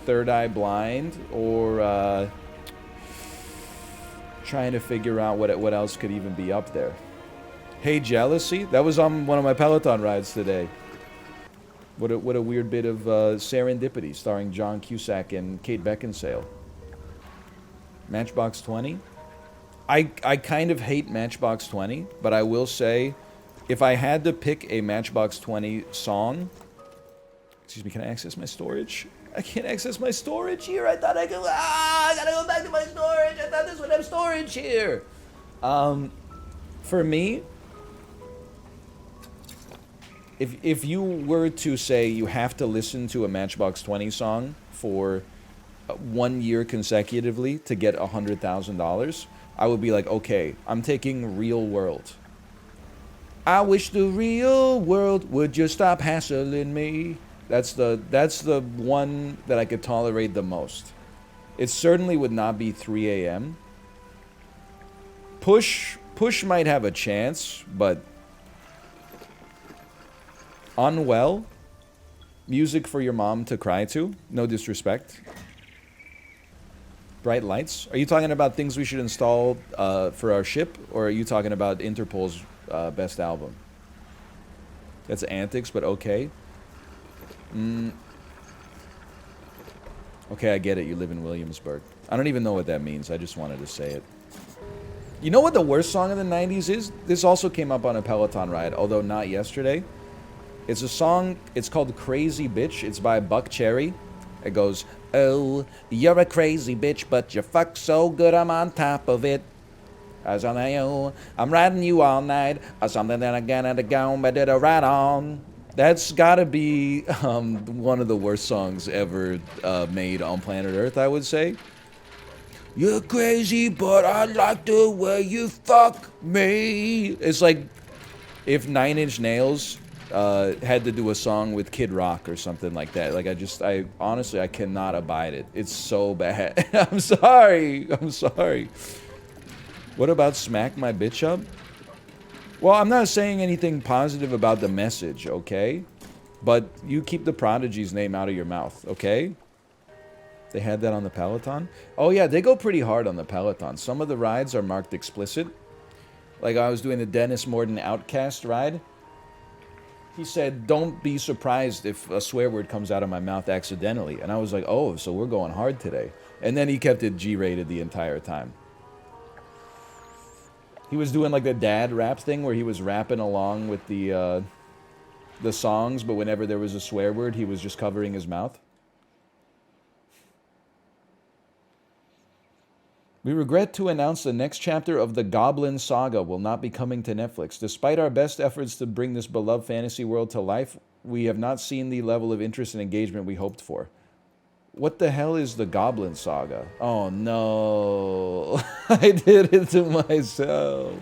Third Eye Blind, or trying to figure out what else could even be up there. Hey Jealousy, that was on one of my Peloton rides today. What a weird bit of serendipity, starring John Cusack and Kate Beckinsale. Matchbox 20. I kind of hate Matchbox 20, but I will say, if I had to pick a Matchbox 20 song... Excuse me, can I access my storage? I can't access my storage here. I thought I could... I gotta go back to my storage. I thought this would have storage here. For me... If you were to say you have to listen to a Matchbox 20 song for 1 year consecutively to get $100,000, I would be like, okay, I'm taking Real World. I wish the real world would just stop hassling me. That's the one that I could tolerate the most. It certainly would not be 3 a.m. Push might have a chance, but Unwell, music for your mom to cry to. No disrespect. Bright Lights. Are you talking about things we should install for our ship, or are you talking about Interpol's best album? That's Antics, but okay. Okay, I get it. You live in Williamsburg. I don't even know what that means. I just wanted to say it. You know what the worst song of the 90s is? This also came up on a Peloton ride, although not yesterday. It's a song, it's called Crazy Bitch. It's by Buck Cherry. It goes, oh, you're a crazy bitch, but you fuck so good I'm on top of it. As on I'm riding you all night, or something that I gotta go, but did a ride on. That's gotta be one of the worst songs ever made on planet Earth, I would say. You're crazy, but I like the way you fuck me. It's like if 9 Inch Nails had to do a song with Kid Rock or something like that. Like, I honestly, I cannot abide it. It's so bad. I'm sorry. What about Smack My Bitch Up? Well, I'm not saying anything positive about the message, okay? But you keep the Prodigy's name out of your mouth, okay? They had that on the Peloton? Oh yeah, they go pretty hard on the Peloton. Some of the rides are marked explicit. Like, I was doing the Dennis Morden Outcast ride. He said, don't be surprised if a swear word comes out of my mouth accidentally. And I was like, oh, so we're going hard today. And then he kept it G-rated the entire time. He was doing like the dad rap thing where he was rapping along with the songs, but whenever there was a swear word, he was just covering his mouth. We regret to announce the next chapter of the Goblin Saga will not be coming to Netflix. Despite our best efforts to bring this beloved fantasy world to life, we have not seen the level of interest and engagement we hoped for. What the hell is the Goblin Saga? Oh no, I did it to myself.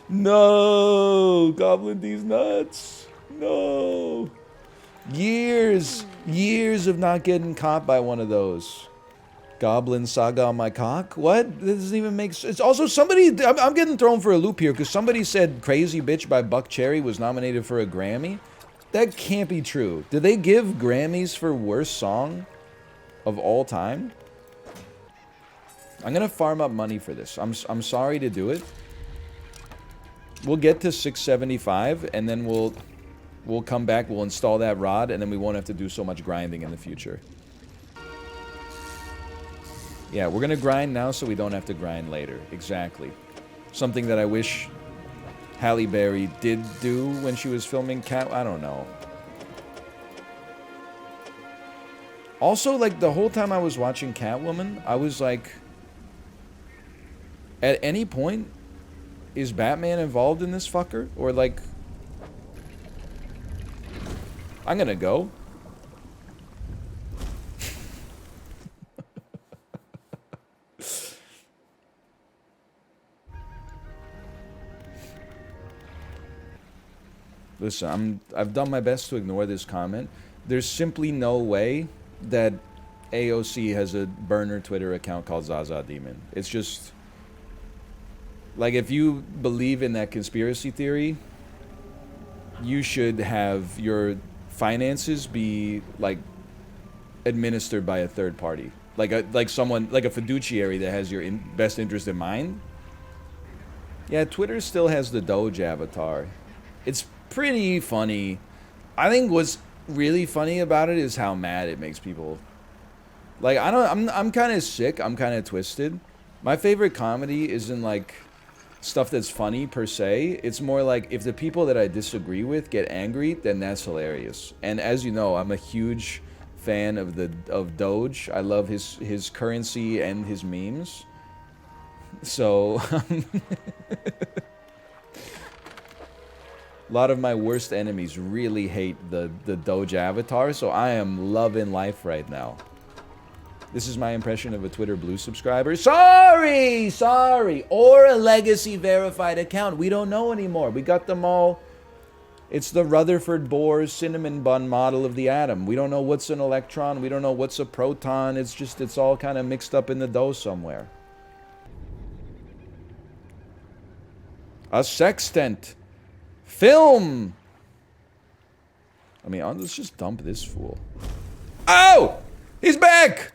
No, Goblin D's nuts. No. Years of not getting caught by one of those. Goblin Saga on my cock? What? This doesn't even make sense. It's also somebody... I'm getting thrown for a loop here because somebody said Crazy Bitch by Buck Cherry was nominated for a Grammy. That can't be true. Did they give Grammys for worst song of all time? I'm going to farm up money for this. I'm sorry to do it. We'll get to 675 and then we'll come back, we'll install that rod, and then we won't have to do so much grinding in the future. Yeah, we're gonna grind now so we don't have to grind later. Exactly. Something that I wish Halle Berry did do when she was filming I don't know. Also, like, the whole time I was watching Catwoman, I was like, at any point, is Batman involved in this fucker? Or, like, I'm gonna go. Listen, I've done my best to ignore this comment. There's simply no way that AOC has a burner Twitter account called Zaza Demon. It's just like, if you believe in that conspiracy theory, you should have your finances be like administered by a third party, like someone like a fiduciary that has your best interest in mind. Yeah, Twitter still has the Doge avatar. It's pretty funny. I think what's really funny about it is how mad it makes people. Like, I'm kind of sick. I'm kind of twisted. My favorite comedy isn't like stuff that's funny per se. It's more like if the people that I disagree with get angry, then that's hilarious. And as you know, I'm a huge fan of Doge. I love his currency and his memes. So a lot of my worst enemies really hate the Doge avatar, so I am loving life right now. This is my impression of a Twitter Blue subscriber. Sorry! Or a legacy verified account. We don't know anymore. We got them all. It's the Rutherford Bohr cinnamon bun model of the atom. We don't know what's an electron. We don't know what's a proton. It's all kind of mixed up in the dough somewhere. A sextant. Film! I mean, let's just dump this fool. Oh! He's back!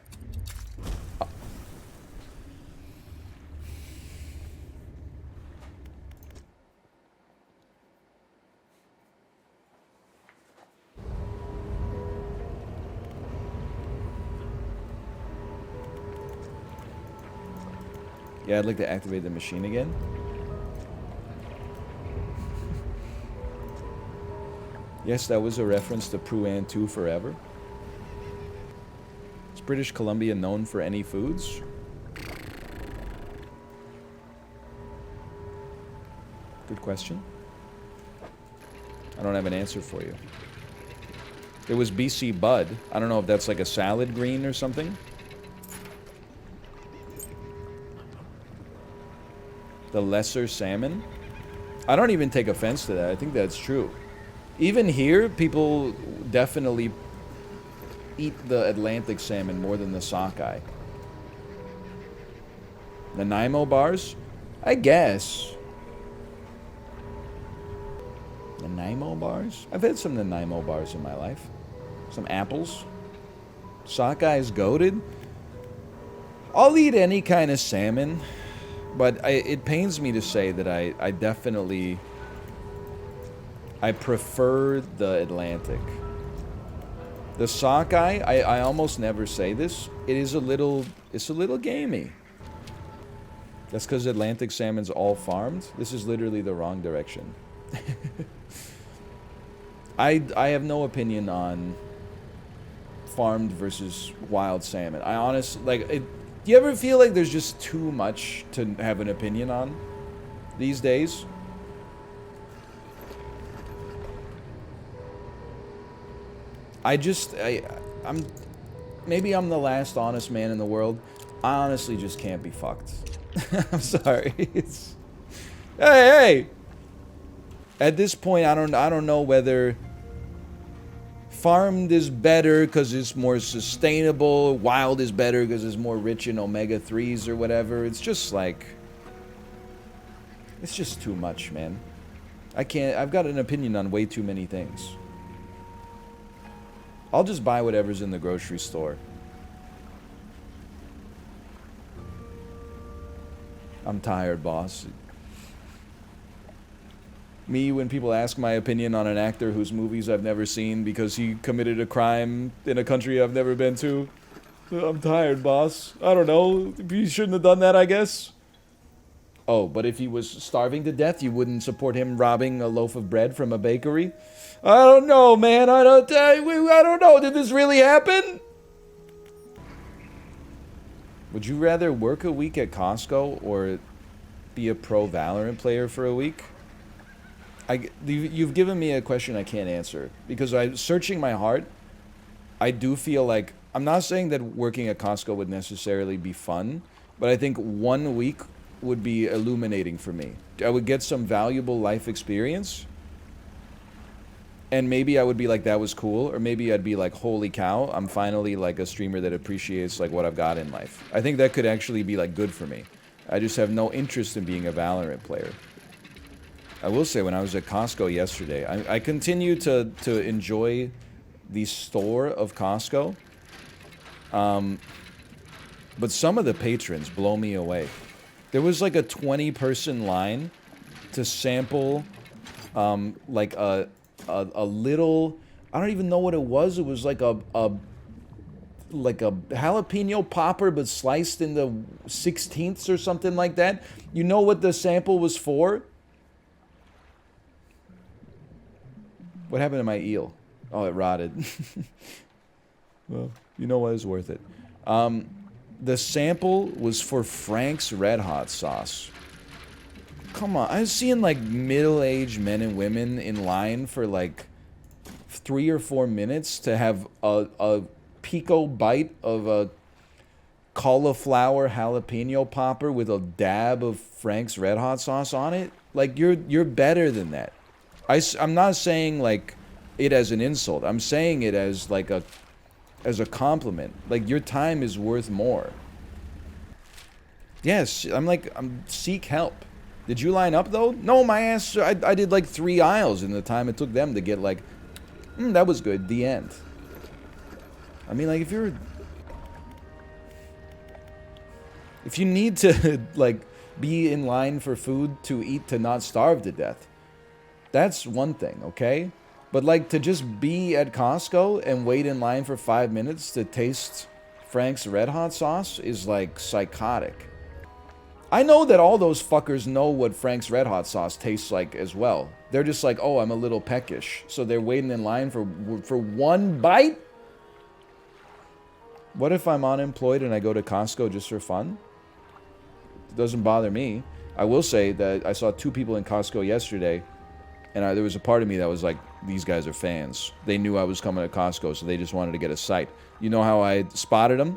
Yeah, I'd like to activate the machine again. Yes, that was a reference to Pruan 2 Forever. Is British Columbia known for any foods? Good question. I don't have an answer for you. There was BC Bud. I don't know if that's like a salad green or something. The lesser salmon? I don't even take offense to that. I think that's true. Even here, people definitely eat the Atlantic salmon more than the sockeye. The Nanaimo bars? I guess. Nanaimo bars? I've had some Nanaimo bars in my life. Some apples. Sockeye's goated. I'll eat any kind of salmon. But it pains me to say that I definitely... I prefer the Atlantic. The sockeye, I almost never say this. It's a little gamey. That's because Atlantic salmon's all farmed. This is literally the wrong direction. I have no opinion on farmed versus wild salmon. I honestly, like, do you ever feel like there's just too much to have an opinion on these days? Maybe I'm the last honest man in the world. I honestly just can't be fucked. I'm sorry. Hey! At this point, I don't know whether farmed is better because it's more sustainable, wild is better because it's more rich in omega-3s or whatever. It's just like, it's just too much, man. I've got an opinion on way too many things. I'll just buy whatever's in the grocery store. I'm tired, boss. Me, when people ask my opinion on an actor whose movies I've never seen because he committed a crime in a country I've never been to. I'm tired, boss. I don't know. You shouldn't have done that, I guess. Oh, but if he was starving to death, you wouldn't support him robbing a loaf of bread from a bakery? I don't know, man. I don't know. Did this really happen? Would you rather work a week at Costco or be a pro Valorant player for a week? You've given me a question I can't answer. Because searching my heart, I do feel like... I'm not saying that working at Costco would necessarily be fun, but I think 1 week would be illuminating for me. I would get some valuable life experience. And maybe I would be like, that was cool. Or maybe I'd be like, holy cow, I'm finally like a streamer that appreciates like what I've got in life. I think that could actually be like good for me. I just have no interest in being a Valorant player. I will say, when I was at Costco yesterday, I continue to enjoy the store of Costco. But some of the patrons blow me away. There was like a 20-person line to sample like a little, I don't even know what it was. It was like a jalapeno popper, but sliced into 16ths or something like that. You know what the sample was for? What happened to my eel? Oh, it rotted. Well, you know what? It was worth it. The sample was for Frank's Red Hot sauce. Come on, I was seeing like middle-aged men and women in line for like 3 or 4 minutes to have a pico bite of a cauliflower jalapeno popper with a dab of Frank's Red Hot sauce on it. Like, you're better than that. I'm not saying like it as an insult. I'm saying it as like a compliment. Like, your time is worth more. Yes, I'm seek help. Did you line up though? No, my ass. I did like 3 aisles in the time it took them to get like, that was good. The end. I mean, like, if you need to like be in line for food to eat to not starve to death, that's one thing, okay? But like, to just be at Costco and wait in line for 5 minutes to taste Frank's Red Hot sauce is like psychotic. I know that all those fuckers know what Frank's Red Hot sauce tastes like as well. They're just like, oh, I'm a little peckish. So they're waiting in line for one bite? What if I'm unemployed and I go to Costco just for fun? It doesn't bother me. I will say that I saw 2 people in Costco yesterday, and there was a part of me that was like, these guys are fans. They knew I was coming to Costco, so they just wanted to get a sight. You know how I spotted them?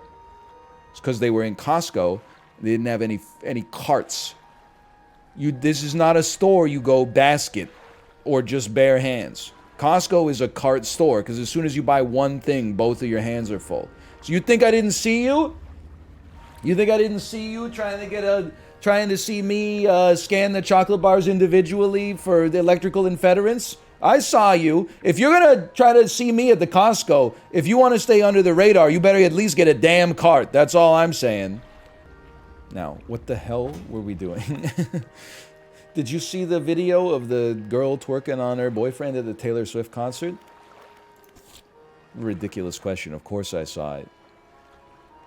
It's because they were in Costco. They didn't have any carts. This is not a store you go basket or just bare hands. Costco is a cart store, because as soon as you buy one thing, both of your hands are full. So you think I didn't see you? You think I didn't see you trying to see me scan the chocolate bars individually for the electrical interference? I saw you. If you're gonna try to see me at the Costco, if you want to stay under the radar, you better at least get a damn cart. That's all I'm saying. Now, what the hell were we doing? Did you see the video of the girl twerking on her boyfriend at the Taylor Swift concert? Ridiculous question. Of course I saw it.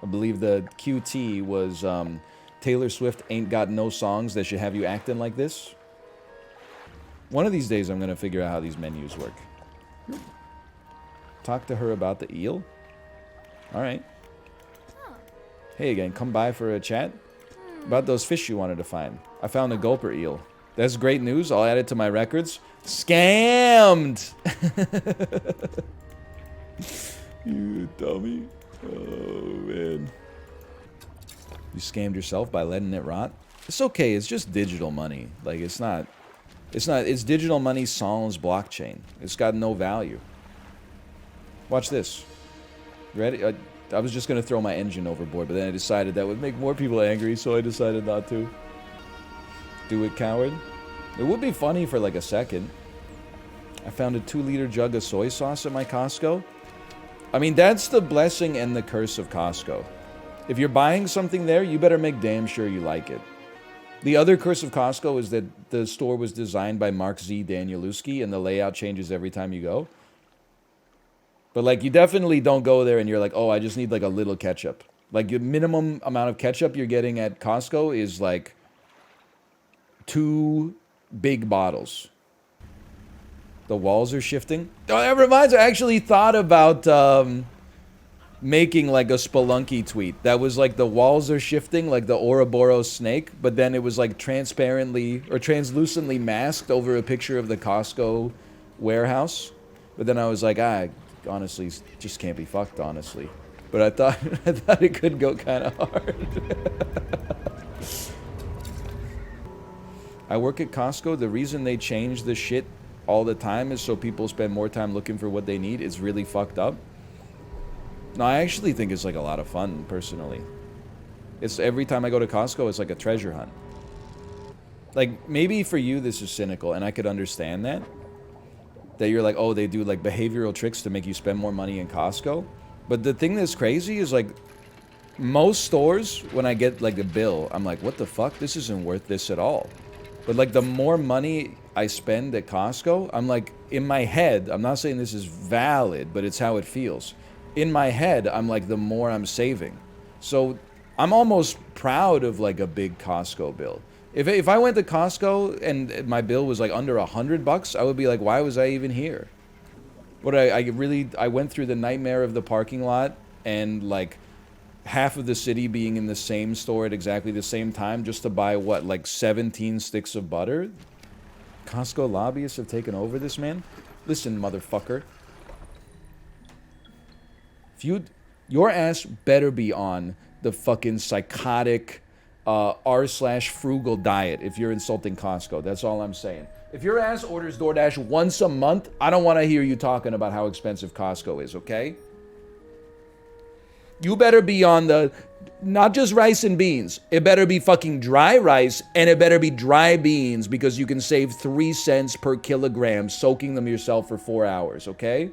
I believe the QT was Taylor Swift ain't got no songs that should have you acting like this. One of these days I'm going to figure out how these menus work. Talk to her about the eel? Alright. Hey again, come by for a chat? About those fish you wanted to find. I found a gulper eel. That's great news. I'll add it to my records. Scammed! You dummy. Oh, man. You scammed yourself by letting it rot? It's okay. It's just digital money. Like, it's not... It's digital money sans blockchain. It's got no value. Watch this. Ready? I was just going to throw my engine overboard, but then I decided that would make more people angry, so I decided not to. Do it, coward. It would be funny for like a second. I found a 2-liter jug of soy sauce at my Costco. I mean, that's the blessing and the curse of Costco. If you're buying something there, you better make damn sure you like it. The other curse of Costco is that the store was designed by Mark Z. Danielewski, and the layout changes every time you go. But, like, you definitely don't go there and you're like, oh, I just need, like, a little ketchup. Like, your minimum amount of ketchup you're getting at Costco is, like, 2 big bottles. The walls are shifting. Oh, that reminds me, I actually thought about making, like, a Spelunky tweet. That was, like, the walls are shifting, like the Ouroboros snake, but then it was, like, transparently or translucently masked over a picture of the Costco warehouse. But then I was like, honestly, just can't be fucked, honestly. But I thought it could go kind of hard. I work at Costco. The reason they changed the shit all the time is so people spend more time looking for what they need, it's really fucked up. No, I actually think it's like a lot of fun, personally. It's every time I go to Costco, it's like a treasure hunt. Like, maybe for you this is cynical, and I could understand that. That you're like, oh, they do like behavioral tricks to make you spend more money in Costco. But the thing that's crazy is like, most stores, when I get like a bill, I'm like, what the fuck? This isn't worth this at all. But like the more money I spend at Costco, I'm like, in my head, I'm not saying this is valid, but it's how it feels. In my head, I'm like, the more I'm saving. So I'm almost proud of like a big Costco bill. If I went to Costco and my bill was like under $100, I would be like, why was I even here? But I went through the nightmare of the parking lot and like half of the city being in the same store at exactly the same time just to buy what, like 17 sticks of butter? Costco lobbyists have taken over this, man. Listen, motherfucker. Your ass better be on the fucking psychotic r/frugal diet if you're insulting Costco. That's all I'm saying. If your ass orders DoorDash once a month, I don't want to hear you talking about how expensive Costco is, okay? You better be on the, not just rice and beans. It better be fucking dry rice, and it better be dry beans because you can save 3 cents per kilogram soaking them yourself for 4 hours, okay?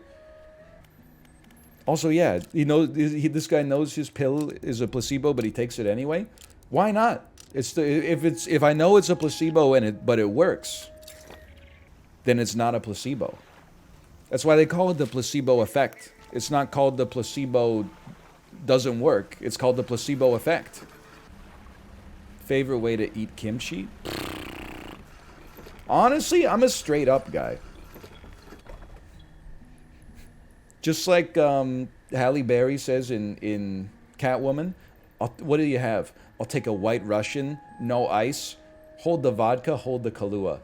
Also, yeah, this guy knows his pill is a placebo, but he takes it anyway. Why not? If I know it's a placebo but it works, then it's not a placebo. That's why they call it the placebo effect. It's not called the placebo doesn't work. It's called the placebo effect. Favorite way to eat kimchi? Honestly, I'm a straight up guy. Just like Halle Berry says in Catwoman, what do you have? I'll take a white Russian, no ice, hold the vodka, hold the Kahlua.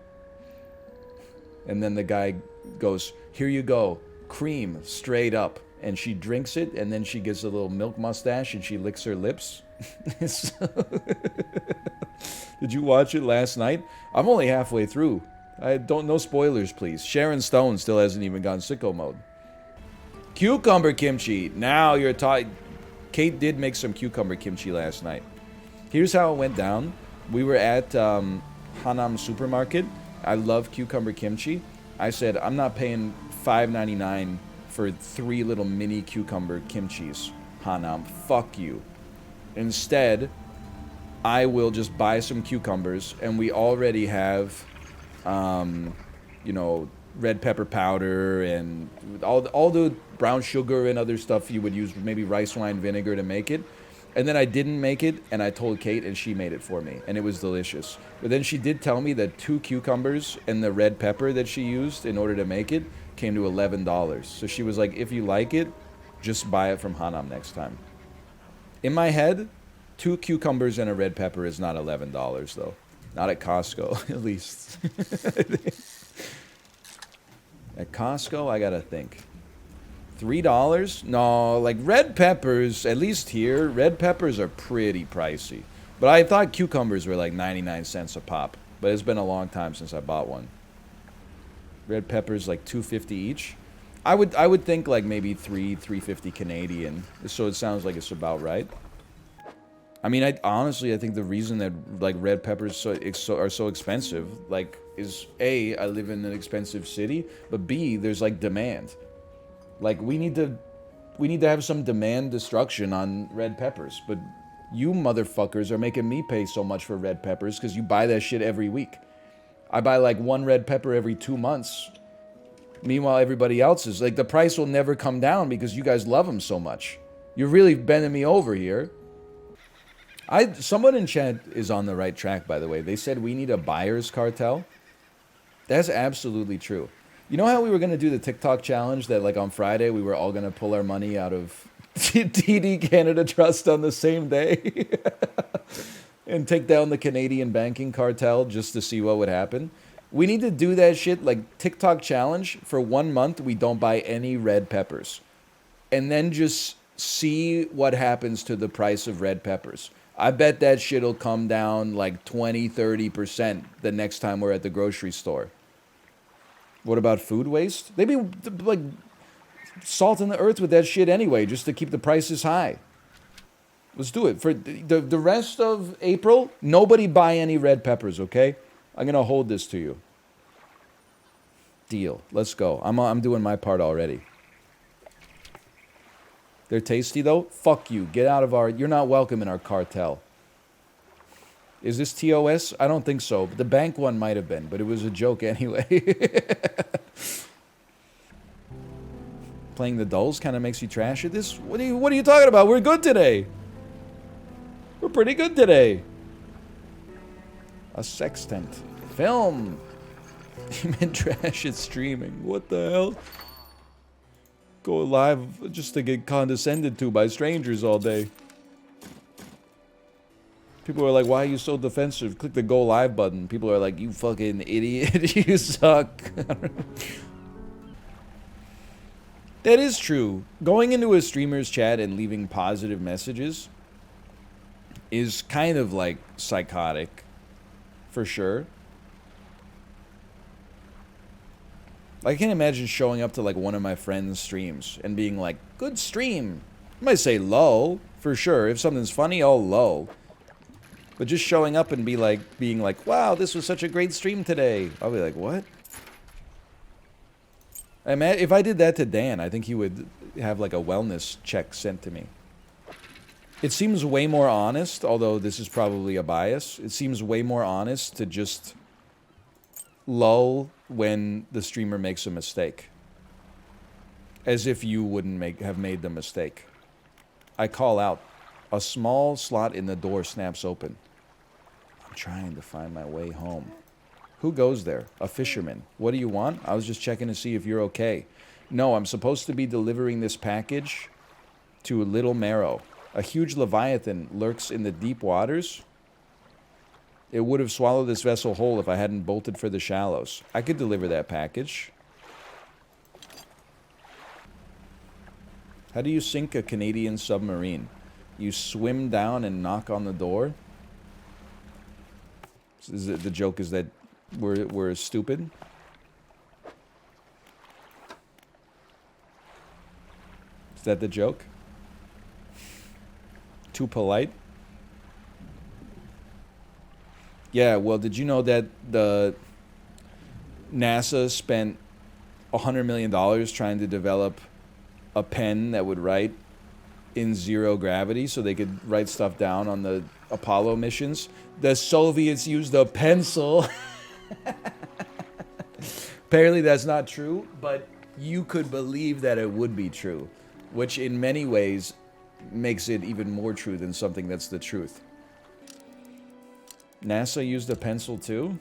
And then the guy goes, here you go, cream, straight up. And she drinks it, and then she gets a little milk mustache, and she licks her lips. Did you watch it last night? I'm only halfway through. No spoilers, please. Sharon Stone still hasn't even gone sicko mode. Cucumber kimchi. Now you're talking. Kate did make some cucumber kimchi last night. Here's how it went down. We were at Hanam Supermarket. I love cucumber kimchi. I said, I'm not paying $5.99 for 3 little mini cucumber kimchis. Hanam, fuck you. Instead, I will just buy some cucumbers, and we already have, red pepper powder and all the brown sugar and other stuff you would use, maybe rice wine vinegar to make it. And then I didn't make it, and I told Kate, and she made it for me, and it was delicious. But then she did tell me that 2 cucumbers and the red pepper that she used in order to make it came to $11. So she was like, if you like it, just buy it from Hanam next time. In my head, 2 cucumbers and a red pepper is not $11, though. Not at Costco, at least. At Costco, I gotta think. $3? No, like red peppers, at least here, red peppers are pretty pricey. But I thought cucumbers were like 99 cents a pop. But it's been a long time since I bought one. Red peppers like $2.50 each. I would think like maybe $3.50 Canadian. So it sounds like it's about right. I mean, honestly, I think the reason that like red peppers are so expensive, like, is A, I live in an expensive city, but B, there's like demand. Like we need to have some demand destruction on red peppers, but you motherfuckers are making me pay so much for red peppers because you buy that shit every week. I buy like 1 red pepper every 2 months. Meanwhile, everybody else is like, the price will never come down because you guys love them so much. You're really bending me over here. Someone in chat is on the right track, by the way. They said we need a buyer's cartel. That's absolutely true. You know how we were going to do the TikTok challenge that like on Friday we were all going to pull our money out of TD Canada Trust on the same day and take down the Canadian banking cartel just to see what would happen? We need to do that shit, like TikTok challenge. For 1 month, we don't buy any red peppers. And then just see what happens to the price of red peppers. I bet that shit'll come down like 20, 30% the next time we're at the grocery store. What about food waste? They be like salting the earth with that shit anyway, just to keep the prices high. Let's do it. For the rest of April, nobody buy any red peppers, okay? I'm going to hold this to you. Deal. Let's go. I'm doing my part already. They're tasty, though? Fuck you. Get out of our... You're not welcome in our cartel. Is this TOS? I don't think so. But the bank one might have been, but it was a joke anyway. Playing the dulls kind of makes you trash at this? What are you talking about? We're good today. We're pretty good today. A sextant. Film. You meant trash at streaming. What the hell? Go live just to get condescended to by strangers all day. People are like, why are you so defensive? Click the go live button. People are like, you fucking idiot. You suck. That is true. Going into a streamer's chat and leaving positive messages is kind of like psychotic. For sure. I can't imagine showing up to like one of my friends' streams and being like, good stream. I might say low, for sure. If something's funny, I'll low. But just showing up and being like, wow, this was such a great stream today. I'll be like, what? If I did that to Dan, I think he would have like a wellness check sent to me. It seems way more honest, although this is probably a bias. It seems way more honest to just lull when the streamer makes a mistake. As if you wouldn't have made the mistake. I call out. A small slot in the door snaps open. I'm trying to find my way home. Who goes there? A fisherman. What do you want? I was just checking to see if you're okay. No, I'm supposed to be delivering this package to Little Marrow. A huge leviathan lurks in the deep waters. It would have swallowed this vessel whole if I hadn't bolted for the shallows. I could deliver that package. How do you sink a Canadian submarine? You swim down and knock on the door? The joke is that we're stupid? Is that the joke? Too polite? Yeah, well, did you know that the NASA spent $100 million trying to develop a pen that would write in zero gravity so they could write stuff down on the Apollo missions? The Soviets used a pencil. Apparently that's not true, but you could believe that it would be true, which in many ways makes it even more true than something that's the truth. NASA used a pencil too?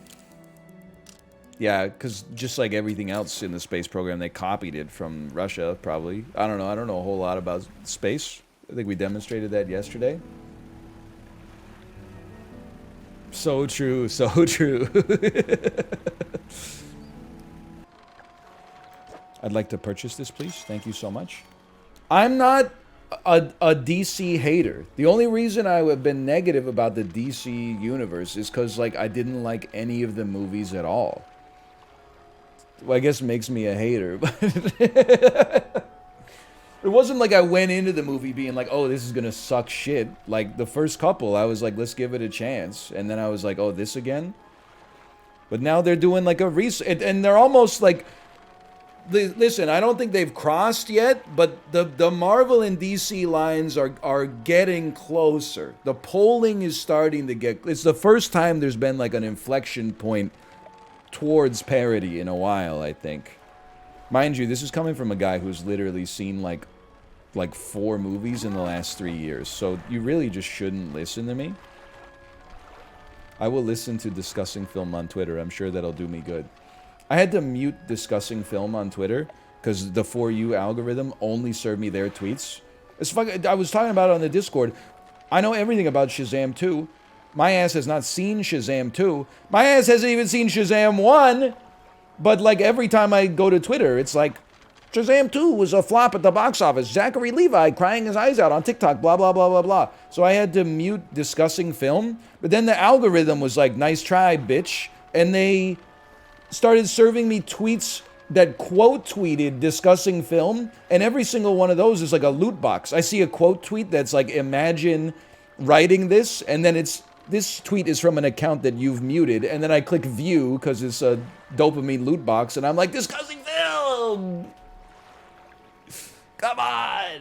Yeah, because just like everything else in the space program, they copied it from Russia, probably. I don't know. I don't know a whole lot about space. I think we demonstrated that yesterday. So true, so true. I'd like to purchase this, please. Thank you so much. I'm not a DC hater. The only reason I have been negative about the DC universe is because, like, I didn't like any of the movies at all. Well, I guess it makes me a hater, but it wasn't like I went into the movie being like, oh, this is gonna suck shit. Like, the first couple, I was like, let's give it a chance. And then I was like, oh, this again? But now they're doing like a and they're almost like, listen, I don't think they've crossed yet, but the Marvel and DC lines are getting closer. The polling is starting to get... It's the first time there's been like an inflection point towards parity in a while, I think. Mind you, this is coming from a guy who's literally seen like 4 movies in the last 3 years. So you really just shouldn't listen to me. I will listen to Discussing Film on Twitter. I'm sure that'll do me good. I had to mute Discussing Film on Twitter because the For You algorithm only served me their tweets. I was talking about it on the Discord. I know everything about Shazam 2. My ass has not seen Shazam 2. My ass hasn't even seen Shazam 1. But like every time I go to Twitter, it's like, Shazam 2 was a flop at the box office. Zachary Levi crying his eyes out on TikTok, blah, blah, blah, blah, blah. So I had to mute Discussing Film. But then the algorithm was like, nice try, bitch. And they started serving me tweets that quote tweeted discussing film, and every single one of those is like a loot box. I see a quote tweet that's like, imagine writing this, and then this tweet is from an account that you've muted, and then I click view because it's a dopamine loot box, and I'm like, discussing film! Come on!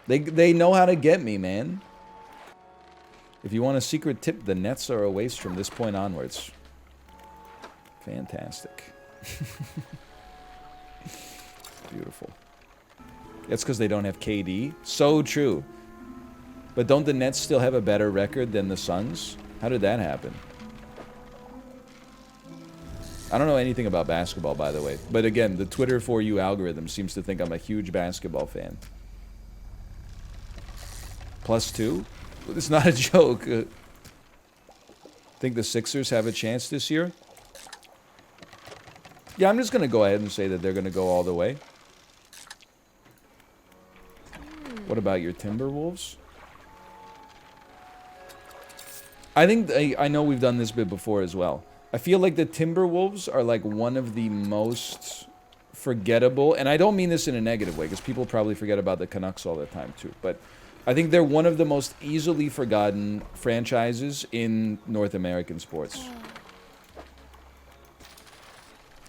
They know how to get me, man. If you want a secret tip, the nets are a waste from this point onwards. Fantastic. Beautiful. That's because they don't have KD. So true. But don't the Nets still have a better record than the Suns? How did that happen? I don't know anything about basketball, by the way. But again, the Twitter For You algorithm seems to think I'm a huge basketball fan. +2? It's not a joke. Think the Sixers have a chance this year? Yeah, I'm just going to go ahead and say that they're going to go all the way. What about your Timberwolves? I think I know we've done this bit before as well. I feel like the Timberwolves are like one of the most forgettable, and I don't mean this in a negative way because people probably forget about the Canucks all the time too, but I think they're one of the most easily forgotten franchises in North American sports.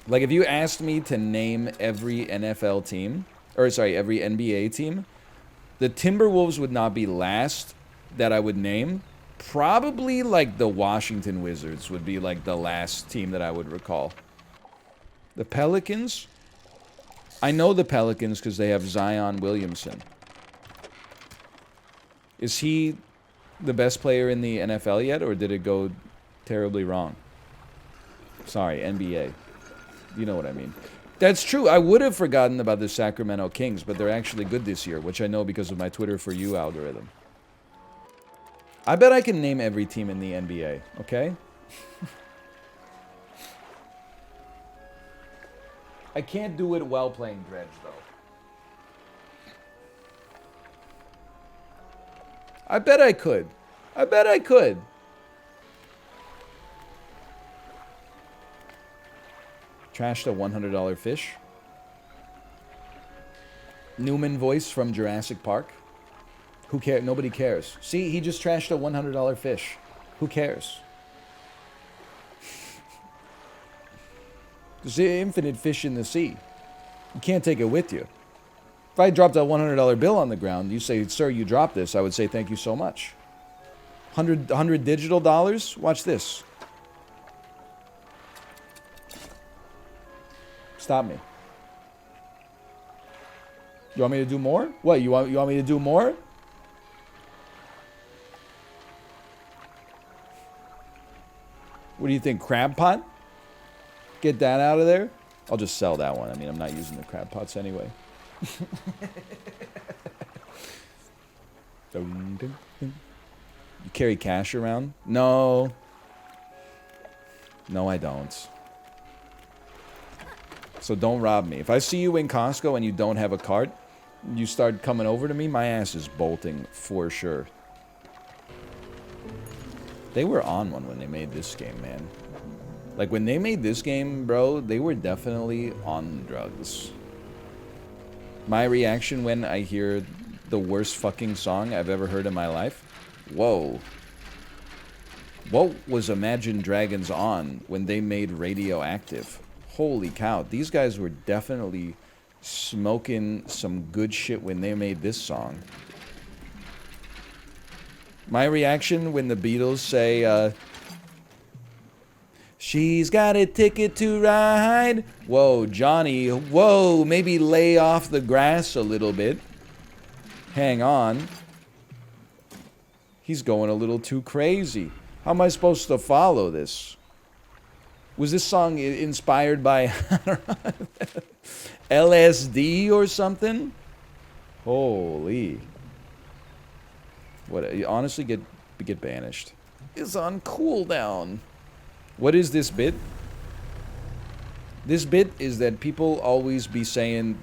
Like if you asked me to name every NFL team, or sorry, every NBA team, the Timberwolves would not be last that I would name. Probably like the Washington Wizards would be like the last team that I would recall. The Pelicans? I know the Pelicans because they have Zion Williamson. Is he the best player in the NFL yet, or did it go terribly wrong? Sorry, NBA. You know what I mean. That's true. I would have forgotten about the Sacramento Kings, but they're actually good this year, which I know because of my Twitter For You algorithm. I bet I can name every team in the NBA, okay? I can't do it while playing Dredge, though. I bet I could. I bet I could. Trashed a $100 fish. Newman voice from Jurassic Park. Who cares? Nobody cares. See, he just trashed a $100 fish. Who cares? There's infinite fish in the sea. You can't take it with you. If I dropped a $100 bill on the ground, you say, sir, you dropped this, I would say thank you so much. 100 digital dollars? Watch this. Stop me. You want me to do more? What, you want me to do more? What do you think, crab pot? Get that out of there? I'll just sell that one. I mean, I'm not using the crab pots anyway. You carry cash around? No. No, I don't. So don't rob me. If I see you in Costco and you don't have a cart, you start coming over to me, my ass is bolting for sure. They were on one when they made this game, man. Like, when they made this game, bro, they were definitely on drugs. My reaction when I hear the worst fucking song I've ever heard in my life? Whoa. What was Imagine Dragons on when they made Radioactive? Holy cow. These guys were definitely smoking some good shit when they made this song. My reaction when the Beatles say, she's got a ticket to ride. Whoa, Johnny, whoa, maybe lay off the grass a little bit. Hang on. He's going a little too crazy. How am I supposed to follow this? Was this song inspired by LSD or something? Holy. What? You honestly get banished. It's on cooldown. What is this bit? This bit is that people always be saying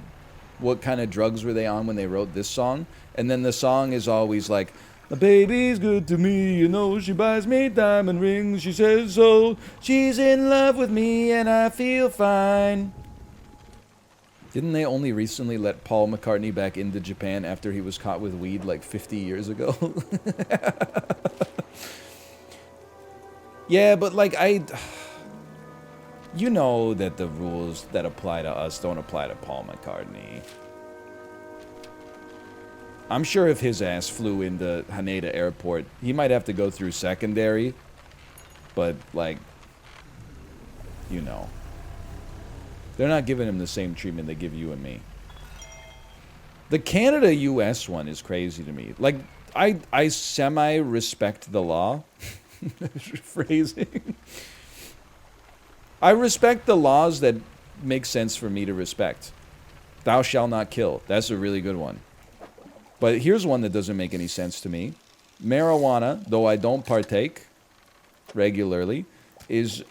what kind of drugs were they on when they wrote this song, and then the song is always like, My baby's good to me, you know, she buys me diamond rings, she says so. She's in love with me and I feel fine. Didn't they only recently let Paul McCartney back into Japan after he was caught with weed like 50 years ago? Yeah, but like you know that the rules that apply to us don't apply to Paul McCartney. I'm sure if his ass flew into Haneda Airport, he might have to go through secondary. But, like, you know. They're not giving him the same treatment they give you and me. The Canada-US one is crazy to me. Like, I semi-respect the law. Phrasing. I respect the laws that make sense for me to respect. Thou shalt not kill. That's a really good one. But here's one that doesn't make any sense to me. Marijuana, though I don't partake regularly, is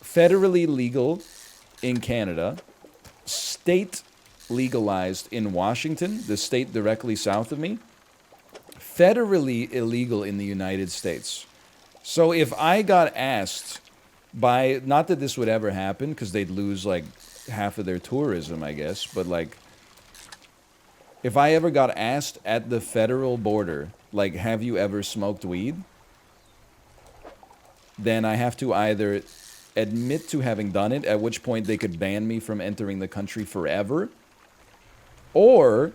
federally legal in Canada, state legalized in Washington, the state directly south of me, federally illegal in the United States. So if I got asked by, not that this would ever happen, because they'd lose like half of their tourism, I guess, but like, if I ever got asked at the federal border, like, have you ever smoked weed? Then I have to either admit to having done it, at which point they could ban me from entering the country forever, or,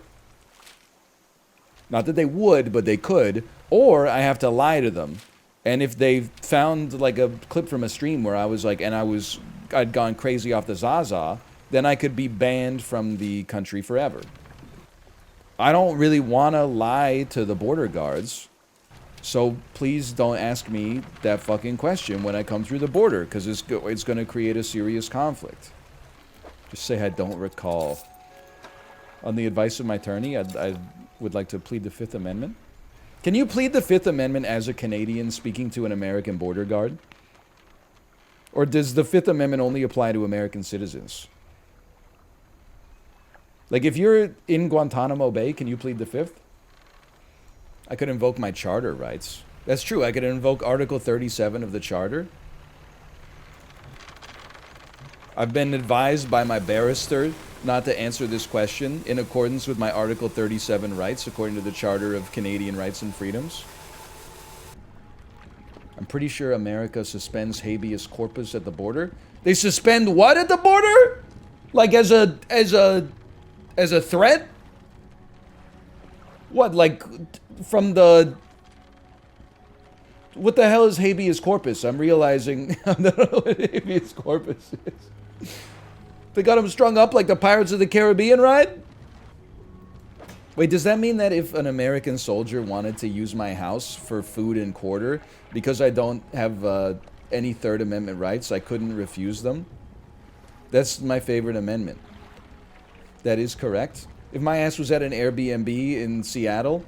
not that they would, but they could, or I have to lie to them. And if they found like a clip from a stream where I was like, I'd gone crazy off the Zaza, then I could be banned from the country forever. I don't really want to lie to the border guards, so please don't ask me that fucking question when I come through the border, because it's going to create a serious conflict. Just say I don't recall. On the advice of my attorney, I would like to plead the Fifth Amendment. Can you plead the Fifth Amendment as a Canadian speaking to an American border guard? Or does the Fifth Amendment only apply to American citizens? Like, if you're in Guantanamo Bay, can you plead the Fifth? I could invoke my charter rights. That's true, I could invoke Article 37 of the Charter. I've been advised by my barrister not to answer this question in accordance with my Article 37 rights, according to the Charter of Canadian Rights and Freedoms. I'm pretty sure America suspends habeas corpus at the border. They suspend what at the border? Like as a threat? What, like from the... What the hell is habeas corpus? I'm realizing I don't know what habeas corpus is. They got him strung up like the Pirates of the Caribbean ride? Wait, does that mean that if an American soldier wanted to use my house for food and quarter, because I don't have any Third Amendment rights, I couldn't refuse them? That's my favorite amendment. That is correct. If my ass was at an Airbnb in Seattle,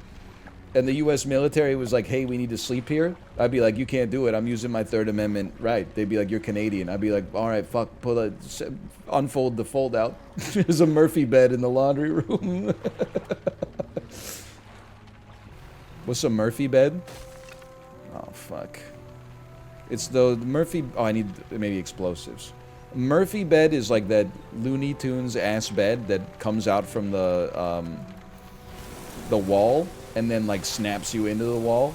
and the U.S. military was like, hey, we need to sleep here, I'd be like, you can't do it. I'm using my Third Amendment right. They'd be like, you're Canadian. I'd be like, all right, fuck, unfold the fold out. There's a Murphy bed in the laundry room. What's a Murphy bed? Oh, fuck. It's the Murphy... Oh, I need maybe explosives. Murphy bed is like that Looney Tunes ass bed that comes out from the wall and then like snaps you into the wall.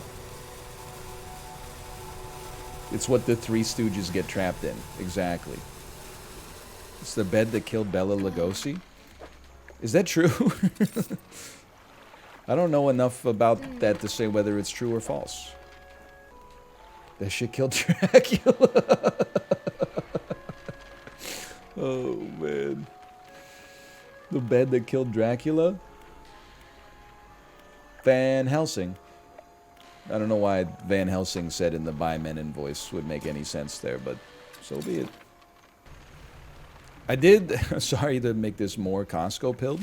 It's what the Three Stooges get trapped in. Exactly. It's the bed that killed Bela Lugosi. Is that true? I don't know enough about that to say whether it's true or false. That shit killed Dracula. Oh, man. The bed that killed Dracula? Van Helsing. I don't know why Van Helsing said in the By-Menon voice would make any sense there, but so be it. I did, sorry to make this more Costco pilled,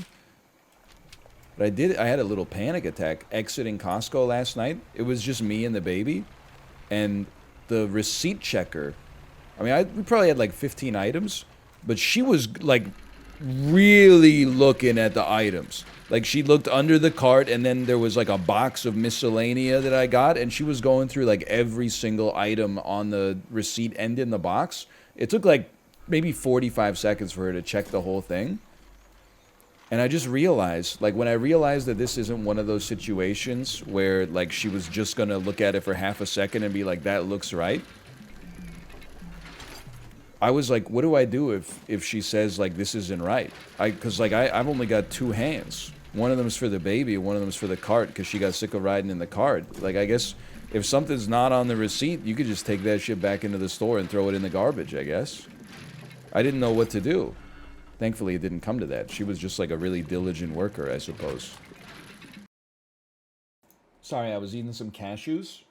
but I had a little panic attack exiting Costco last night. It was just me and the baby, and the receipt checker, I mean, we probably had like 15 items, but she was like really looking at the items. Like, she looked under the cart, and then there was like a box of miscellanea that I got, and she was going through like every single item on the receipt and in the box. It took like maybe 45 seconds for her to check the whole thing. And I just realized, like, when I realized that this isn't one of those situations where, like, she was just gonna look at it for half a second and be like, that looks right. I was like, what do I do if she says, like, this isn't right? Because, like, I've only got 2 hands. One of them's for the baby, one of them's for the cart, because she got sick of riding in the cart. Like, I guess if something's not on the receipt, you could just take that shit back into the store and throw it in the garbage, I guess. I didn't know what to do. Thankfully, it didn't come to that. She was just, like, a really diligent worker, I suppose. Sorry, I was eating some cashews.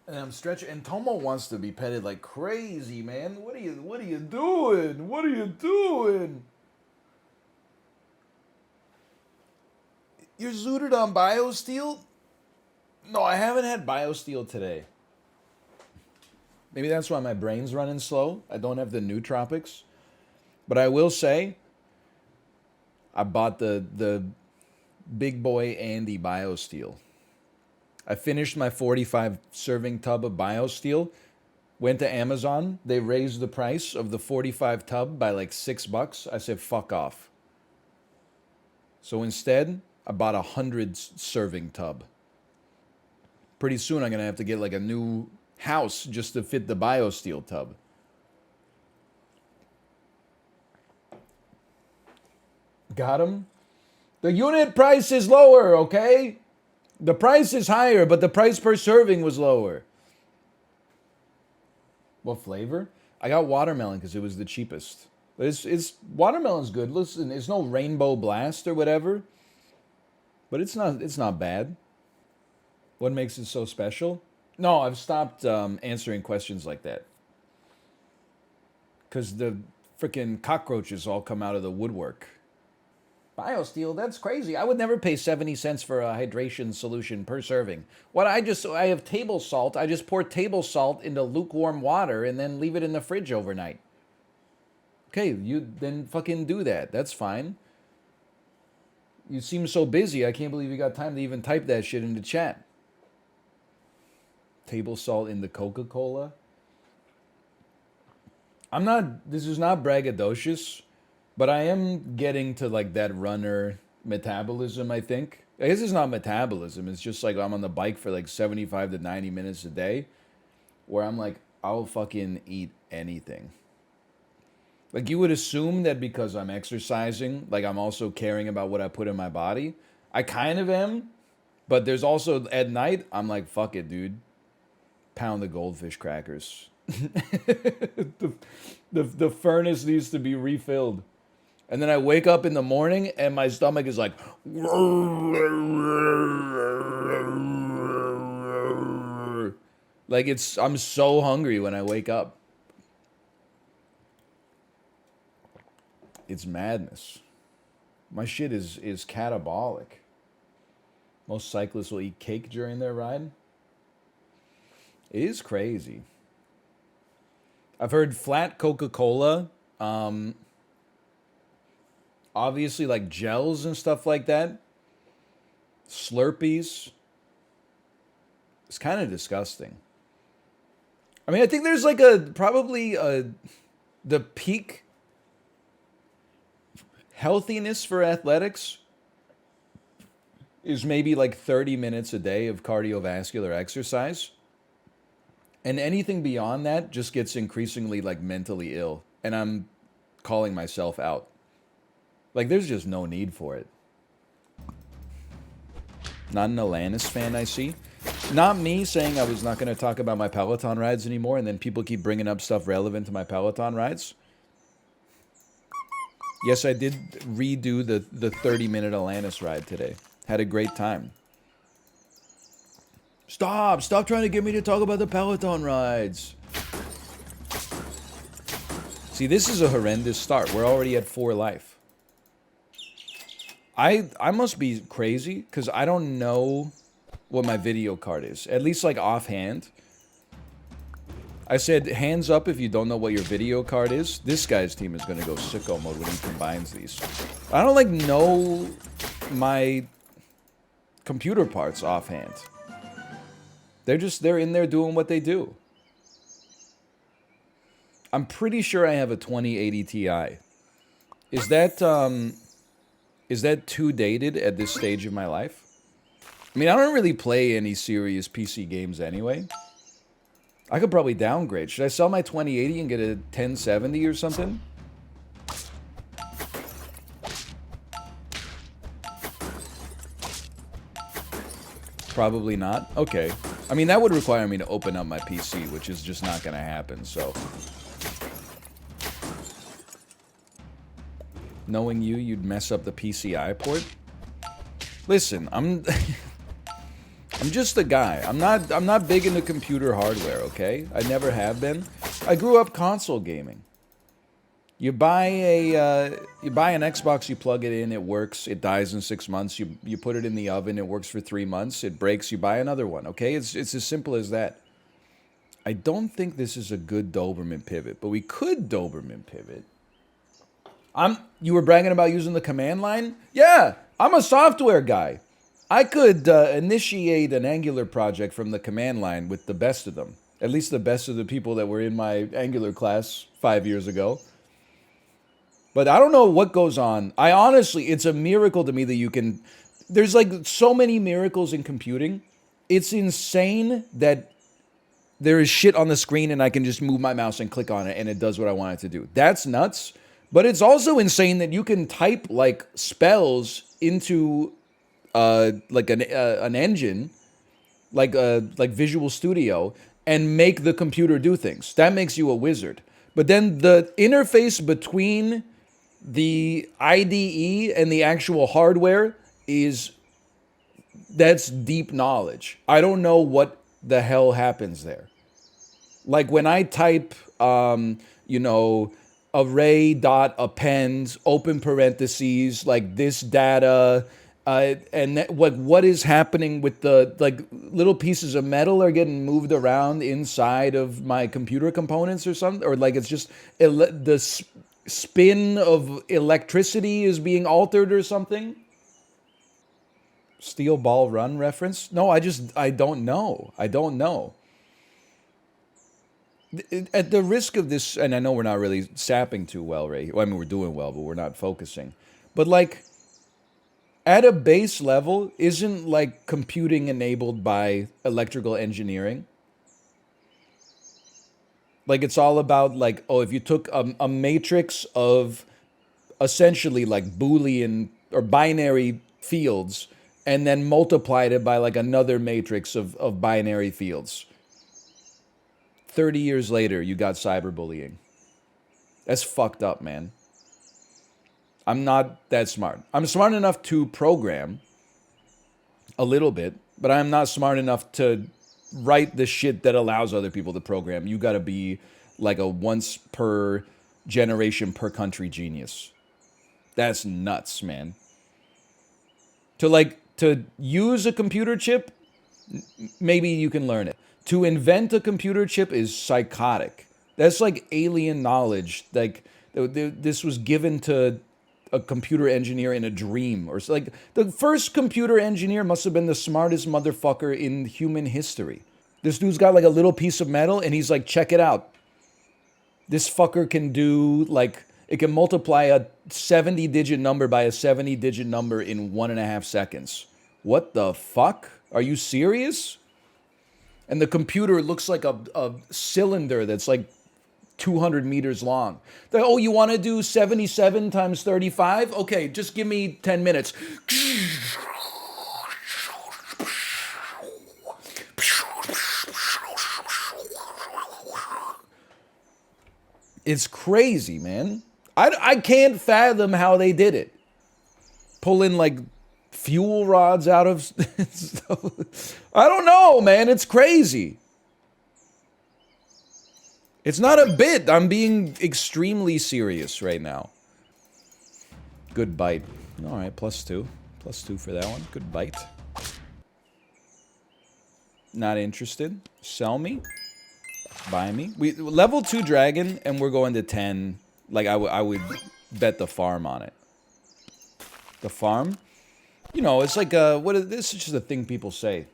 And I'm stretching, and Tomo wants to be petted like crazy, man. What are you doing? What are you doing? You're zooted on biosteel? No, I haven't had biosteel today. Maybe that's why my brain's running slow. I don't have the nootropics. But I will say, I bought the big boy Andy biosteel. I finished my 45 serving tub of biosteel, went to Amazon. They raised the price of the 45 tub by like $6. I said, fuck off. So instead, I bought a 100 serving tub. Pretty soon I'm going to have to get like a new house just to fit the biosteel tub. Got him? The unit price is lower, okay? The price is higher, but the price per serving was lower. What flavor? I got watermelon because it was the cheapest. But it's watermelon's good. Listen, it's no Rainbow Blast or whatever. But it's not bad. What makes it so special? No, I've stopped answering questions like that. Because the freaking cockroaches all come out of the woodwork. Biosteel, that's crazy. I would never pay 70 cents for a hydration solution per serving. I have table salt. I just pour table salt into lukewarm water and then leave it in the fridge overnight. Okay, you then fucking do that. That's fine. You seem so busy. I can't believe you got time to even type that shit into chat. Table salt in the Coca-Cola. This is not braggadocious. But I am getting to like that runner metabolism, I think. I guess it's not metabolism. It's just like I'm on the bike for like 75 to 90 minutes a day where I'm like, I'll fucking eat anything. Like you would assume that because I'm exercising, like I'm also caring about what I put in my body. I kind of am. But there's also at night, I'm like, fuck it, dude. Pound the goldfish crackers. the furnace needs to be refilled. And then I wake up in the morning and my stomach is like, I'm so hungry when I wake up. It's madness. My shit is catabolic. Most cyclists will eat cake during their ride. It is crazy. I've heard flat Coca-Cola, obviously, like gels and stuff like that. Slurpees. It's kind of disgusting. I mean, I think there's like the peak healthiness for athletics is maybe like 30 minutes a day of cardiovascular exercise. And anything beyond that just gets increasingly like mentally ill. And I'm calling myself out. Like, there's just no need for it. Not an Alanis fan, I see. Not me saying I was not going to talk about my Peloton rides anymore, and then people keep bringing up stuff relevant to my Peloton rides. Yes, I did redo the 30-minute Alanis ride today. Had a great time. Stop trying to get me to talk about the Peloton rides. See, this is a horrendous start. We're already at 4 life. I must be crazy because I don't know what my video card is. At least like offhand. I said hands up if you don't know what your video card is. This guy's team is going to go sicko mode when he combines these. I don't like know my computer parts offhand. They're in there doing what they do. I'm pretty sure I have a 2080 Ti. Is that too dated at this stage of my life? I mean, I don't really play any serious PC games anyway. I could probably downgrade. Should I sell my 2080 and get a 1070 or something? Probably not. Okay. I mean, that would require me to open up my PC, which is just not going to happen, so. Knowing you, you'd mess up the PCI port? Listen, I'm just a guy. I'm not big into computer hardware, okay? I never have been. I grew up console gaming. You buy an Xbox, you plug it in, it works, it dies in 6 months, you put it in the oven, it works for 3 months, it breaks, you buy another one, okay? It's as simple as that. I don't think this is a good Doberman pivot, but we could Doberman pivot. You were bragging about using the command line? Yeah, I'm a software guy. I could initiate an Angular project from the command line with the best of them. At least the best of the people that were in my Angular class 5 years ago. But I don't know what goes on. It's a miracle to me that you can... There's like so many miracles in computing. It's insane that there is shit on the screen and I can just move my mouse and click on it and it does what I want it to do. That's nuts. But it's also insane that you can type like spells into like an engine, like Visual Studio, and make the computer do things. That makes you a wizard. But then the interface between the IDE and the actual hardware that's deep knowledge. I don't know what the hell happens there. Like when I type, array.append, open parentheses, like this data, and what is happening with the little pieces of metal are getting moved around inside of my computer components or something, or like it's just the spin of electricity is being altered or something. Steel Ball Run reference? No, I don't know. I don't know. At the risk of this, and I know we're not really sapping too well, Ray. Well, I mean, we're doing well, but we're not focusing. But like, at a base level, isn't like computing enabled by electrical engineering? Like it's all about like, oh, if you took a matrix of essentially like Boolean or binary fields and then multiplied it by like another matrix of binary fields. 30 years later, you got cyberbullying. That's fucked up, man. I'm not that smart. I'm smart enough to program a little bit, but I'm not smart enough to write the shit that allows other people to program. You gotta be like a once per generation per country genius. That's nuts, man. To use a computer chip, maybe you can learn it. To invent a computer chip is psychotic. That's like alien knowledge. Like this was given to a computer engineer in a dream, or like the first computer engineer must have been the smartest motherfucker in human history. This dude's got like a little piece of metal and he's like, check it out. This fucker can do like, it can multiply a 70-digit number by a 70-digit number in 1.5 seconds. What the fuck? Are you serious? And the computer looks like a cylinder that's like 200 meters long. Oh, you want to do 77 times 35? Okay, just give me 10 minutes. It's crazy, man. I can't fathom how they did it. Pulling like fuel rods out of... I don't know, man. It's crazy. It's not a bit. I'm being extremely serious right now. Good bite. All right, +2. +2 for that one. Good bite. Not interested. Sell me. Buy me. We level 2 dragon, and we're going to 10. Like, I would bet the farm on it. The farm? You know, it's like this is just a thing people say.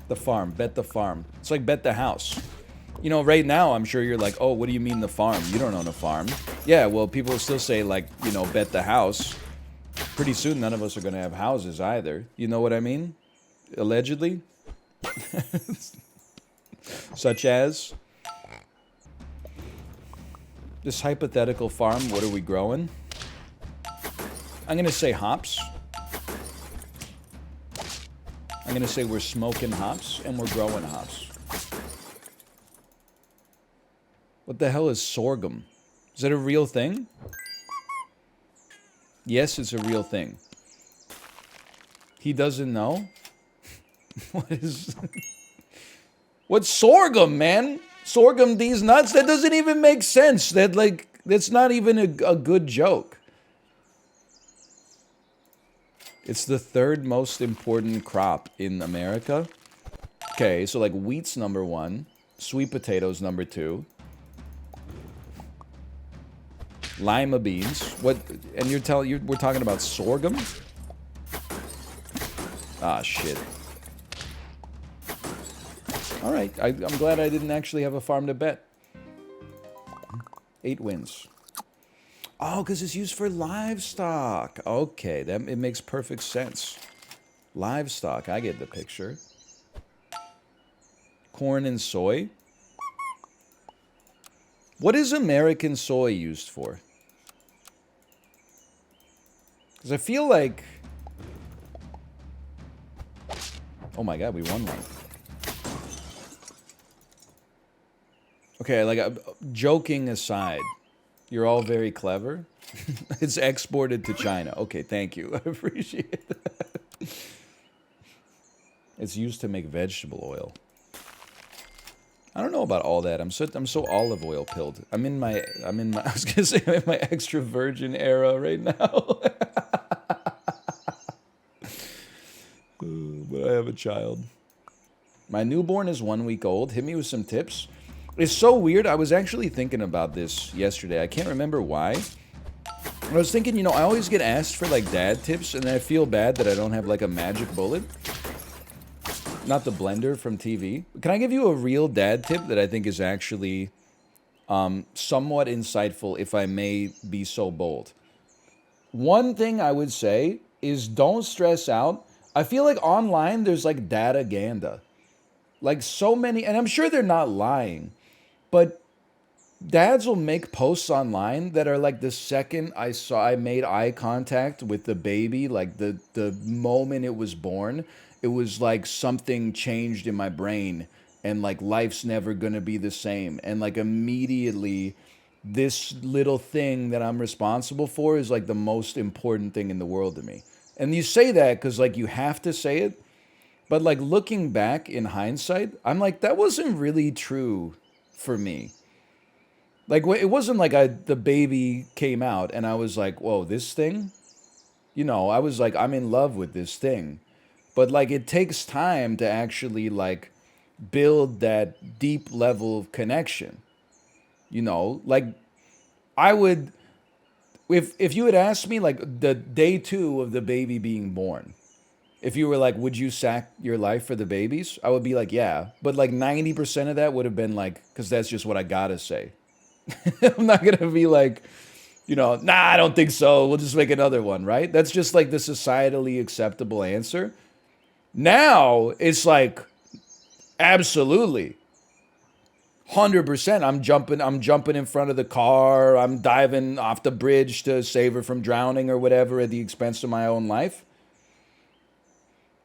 The farm. Bet the farm. It's like bet the house. You know, right now, I'm sure you're like, oh, what do you mean the farm? You don't own a farm. Yeah, well, people still say, like, you know, bet the house. Pretty soon, none of us are going to have houses either. You know what I mean? Allegedly. Such as... this hypothetical farm, what are we growing? I'm going to say hops. I'm going to say we're smoking hops and we're growing hops. What the hell is sorghum? Is that a real thing? Yes, it's a real thing. He doesn't know? What is... What's sorghum, man? Sorghum these nuts? That doesn't even make sense. That, like, that's not even a good joke. It's the 3rd most important crop in America. Okay, so like wheat's number 1. Sweet potatoes number 2. Lima beans. What? And we're talking about sorghum? Ah, shit. All right, I'm glad I didn't actually have a farm to bet. 8 wins. Oh, because it's used for livestock. Okay, it makes perfect sense. Livestock, I get the picture. Corn and soy. What is American soy used for? Because I feel like... oh my god, we won one. Okay, like, joking aside, you're all very clever. It's exported to China. Okay, thank you. I appreciate that. It's used to make vegetable oil. I don't know about all that. I'm so olive oil pilled. I'm in my I was gonna say I'm in my extra virgin era right now. But I have a child. My newborn is 1 week old. Hit me with some tips. It's so weird. I was actually thinking about this yesterday. I can't remember why. I was thinking, you know, I always get asked for, like, dad tips, and I feel bad that I don't have, like, a magic bullet. Not the blender from TV. Can I give you a real dad tip that I think is actually somewhat insightful, if I may be so bold? One thing I would say is don't stress out. I feel like online there's, like, data-ganda. Like, so many... and I'm sure they're not lying. But dads will make posts online that are like the second I made eye contact with the baby, like the moment it was born, it was like something changed in my brain and like life's never gonna be the same. And like immediately this little thing that I'm responsible for is like the most important thing in the world to me. And you say that because like you have to say it. But like looking back in hindsight, I'm like, that wasn't really true for me. Like, it wasn't like the baby came out and I was like, whoa, this thing? You know, I was like, I'm in love with this thing. But like, it takes time to actually like build that deep level of connection. You know, like I would, if you had asked me like the day 2 of the baby being born, if you were like, would you sack your life for the babies? I would be like, yeah. But like 90% of that would have been like, because that's just what I gotta say. I'm not going to be like, you know, nah, I don't think so. We'll just make another one, right? That's just like the societally acceptable answer. Now it's like, absolutely. 100%. I'm jumping in front of the car. I'm diving off the bridge to save her from drowning or whatever at the expense of my own life.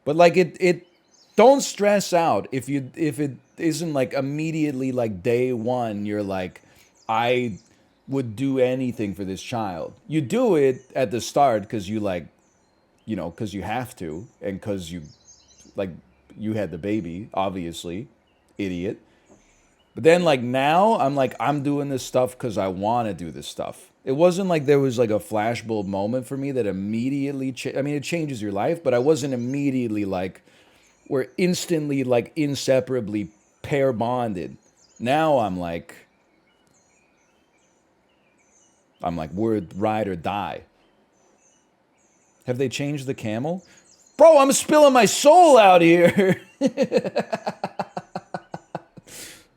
But like it don't stress out if it isn't like immediately like day 1 you're like, I would do anything for this child. You do it at the start because you like you know, because you have to, and because you, like, you had the baby, obviously, idiot. But then, like, now, I'm doing this stuff because I want to do this stuff. It wasn't like there was, like, a flashbulb moment for me that immediately, I mean, it changes your life, but I wasn't immediately, like, we're instantly, like, inseparably pair bonded. Now I'm like, we're ride or die. Have they changed the camel? Bro, I'm spilling my soul out here.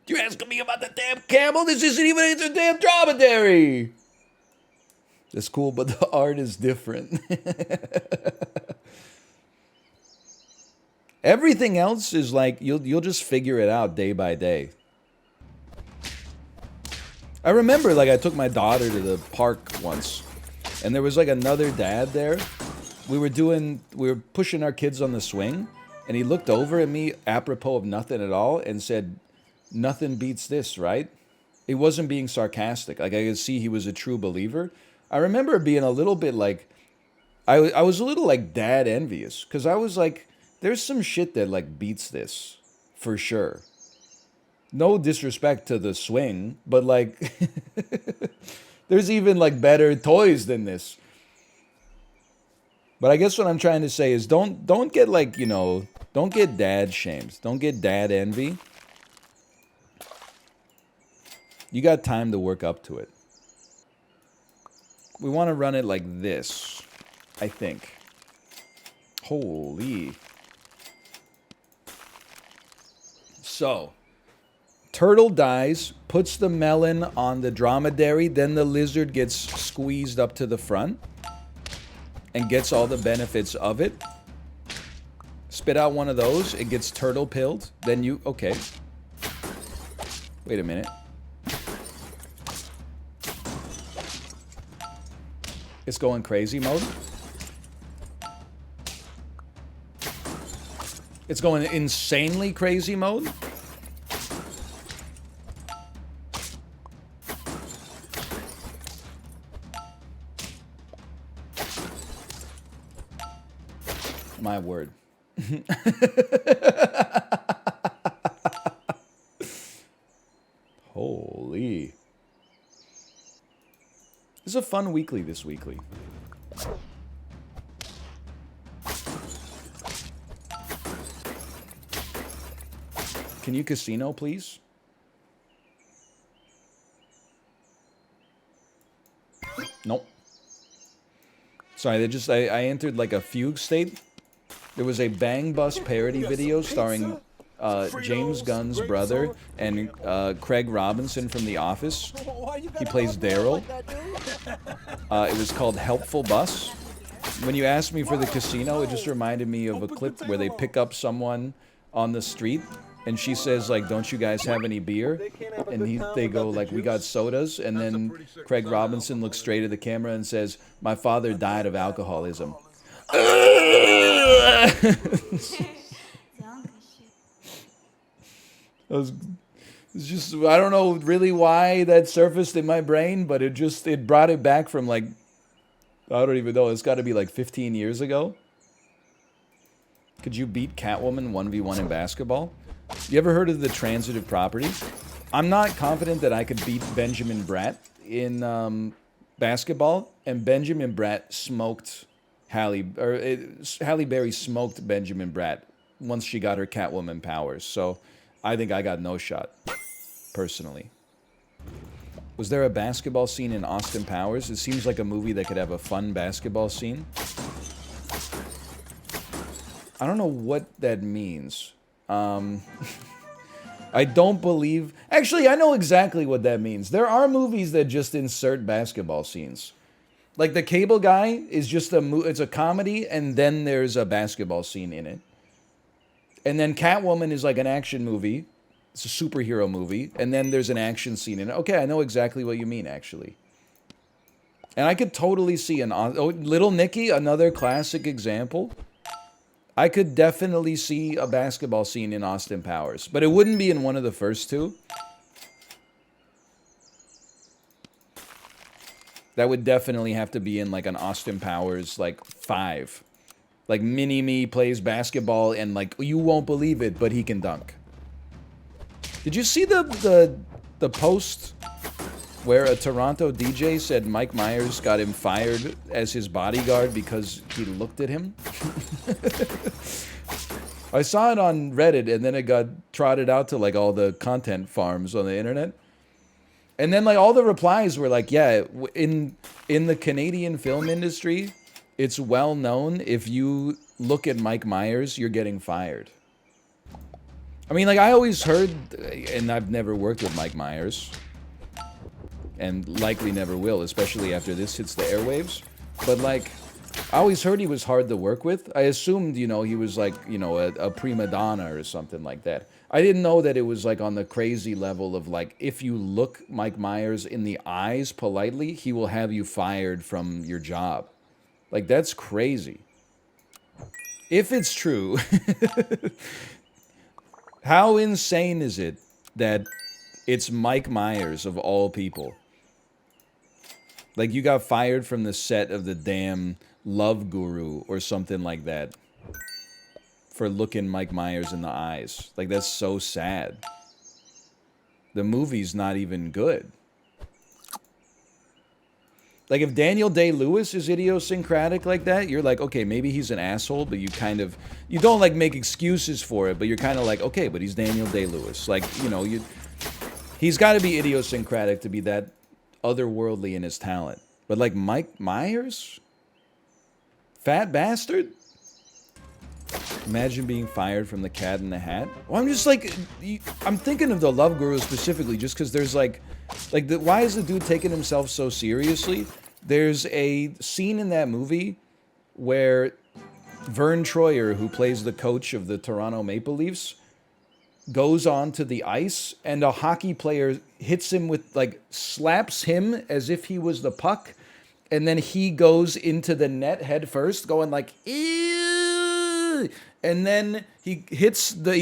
You asking me about the damn camel? This isn't even a damn dromedary. That's cool, but the art is different. Everything else is like, you'll just figure it out day by day. I remember, like, I took my daughter to the park once, and there was, like, another dad there. We were pushing our kids on the swing, and he looked over at me apropos of nothing at all and said, "Nothing beats this, right?" He wasn't being sarcastic. Like, I could see he was a true believer. I remember being a little bit like, I was a little, like, dad envious, because I was like, there's some shit that, like, beats this, for sure. No disrespect to the swing, but, like, there's even, like, better toys than this. But I guess what I'm trying to say is don't get, like, you know, don't get dad shamed. Don't get dad envy. You got time to work up to it. We want to run it like this, I think. Holy. So, turtle dies, puts the melon on the dromedary, then the lizard gets squeezed up to the front and gets all the benefits of it. Spit out one of those, it gets turtle pilled, then you, okay. Wait a minute. It's going crazy mode. It's going insanely crazy mode. My word. Holy. This is a fun weekly this weekly. Can you casino, please? Nope. Sorry, I entered like a fugue state. There was a Bang Bus parody video starring James Gunn's brother and Craig Robinson from The Office. He plays Daryl. It was called Helpful Bus. When you asked me for the casino, it just reminded me of a clip where they pick up someone on the street and she says, like, don't you guys have any beer? And they go, like, we got sodas. And then Craig Robinson looks straight at the camera and says, my father died of alcoholism. It's just, I don't know really why that surfaced in my brain, but it brought it back from, like, I don't even know, it's got to be like 15 years ago. Could you beat Catwoman 1v1 in basketball? You ever heard of the transitive property? I'm not confident that I could beat Benjamin Bratt in basketball, and Benjamin Bratt smoked Halle Berry smoked Benjamin Bratt once she got her Catwoman powers. So I think I got no shot, personally. Was there a basketball scene in Austin Powers? It seems like a movie that could have a fun basketball scene. I don't know what that means. I don't believe... Actually, I know exactly what that means. There are movies that just insert basketball scenes. Like, The Cable Guy is just it's a comedy, and then there's a basketball scene in it. And then Catwoman is like an action movie. It's a superhero movie. And then there's an action scene in it. Okay, I know exactly what you mean, actually. And I could totally see Little Nicky, another classic example. I could definitely see a basketball scene in Austin Powers. But it wouldn't be in one of the first two. That would definitely have to be in, like, an Austin Powers, like, 5. Like Mini-Me plays basketball and like you won't believe it, but he can dunk. Did you see the post where a Toronto DJ said Mike Meyers got him fired as his bodyguard because he looked at him? I saw it on Reddit, and then it got trotted out to like all the content farms on the internet. And then like all the replies were like, yeah, in the Canadian film industry, it's well known if you look at Mike Meyers, you're getting fired. I mean, like I always heard, and I've never worked with Mike Meyers, and likely never will, especially after this hits the airwaves. But like, I always heard he was hard to work with. I assumed, you know, he was like, you know, a prima donna or something like that. I didn't know that it was like on the crazy level of like, if you look Mike Meyers in the eyes politely, he will have you fired from your job. Like, that's crazy. If it's true, how insane is it that it's Mike Meyers of all people? Like, you got fired from the set of the damn Love Guru or something like that for looking Mike Meyers in the eyes. Like, that's so sad. The movie's not even good. Like, if Daniel Day-Lewis is idiosyncratic like that, you're like, okay, maybe he's an asshole, but you kind of, you don't like make excuses for it, but you're kind of like, okay, but he's Daniel Day-Lewis. Like, you know, he's got to be idiosyncratic to be that otherworldly in his talent. But like Mike Meyers? Fat bastard? Imagine being fired from the Cat in the Hat. Well, I'm just like, I'm thinking of the Love Guru specifically just because there's like why is the dude taking himself so seriously? There's a scene in that movie where Vern Troyer, who plays the coach of the Toronto Maple Leafs, goes onto the ice and a hockey player hits him with, like, slaps him as if he was the puck, and then he goes into the net head first, going like, ew, and then he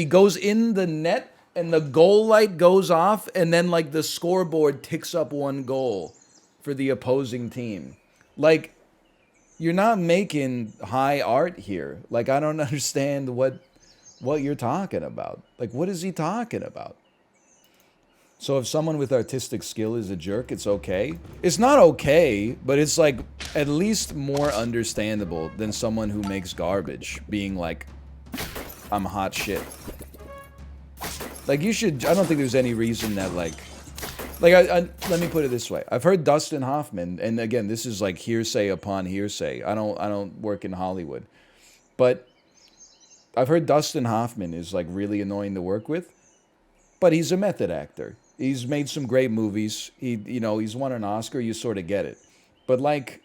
goes in the net, and the goal light goes off, and then, like, the scoreboard ticks up 1 goal for the opposing team. Like, you're not making high art here. Like, I don't understand what you're talking about. Like, what is he talking about? So if someone with artistic skill is a jerk, it's okay. It's not okay, but it's, like, at least more understandable than someone who makes garbage being like, I'm hot shit. Like, you should, I don't think there's any reason that, like let me put it this way. I've heard Dustin Hoffman, and again, this is like hearsay upon hearsay. I don't work in Hollywood. But I've heard Dustin Hoffman is, like, really annoying to work with, but he's a method actor. He's made some great movies. He's won an Oscar. You sort of get it. But, like,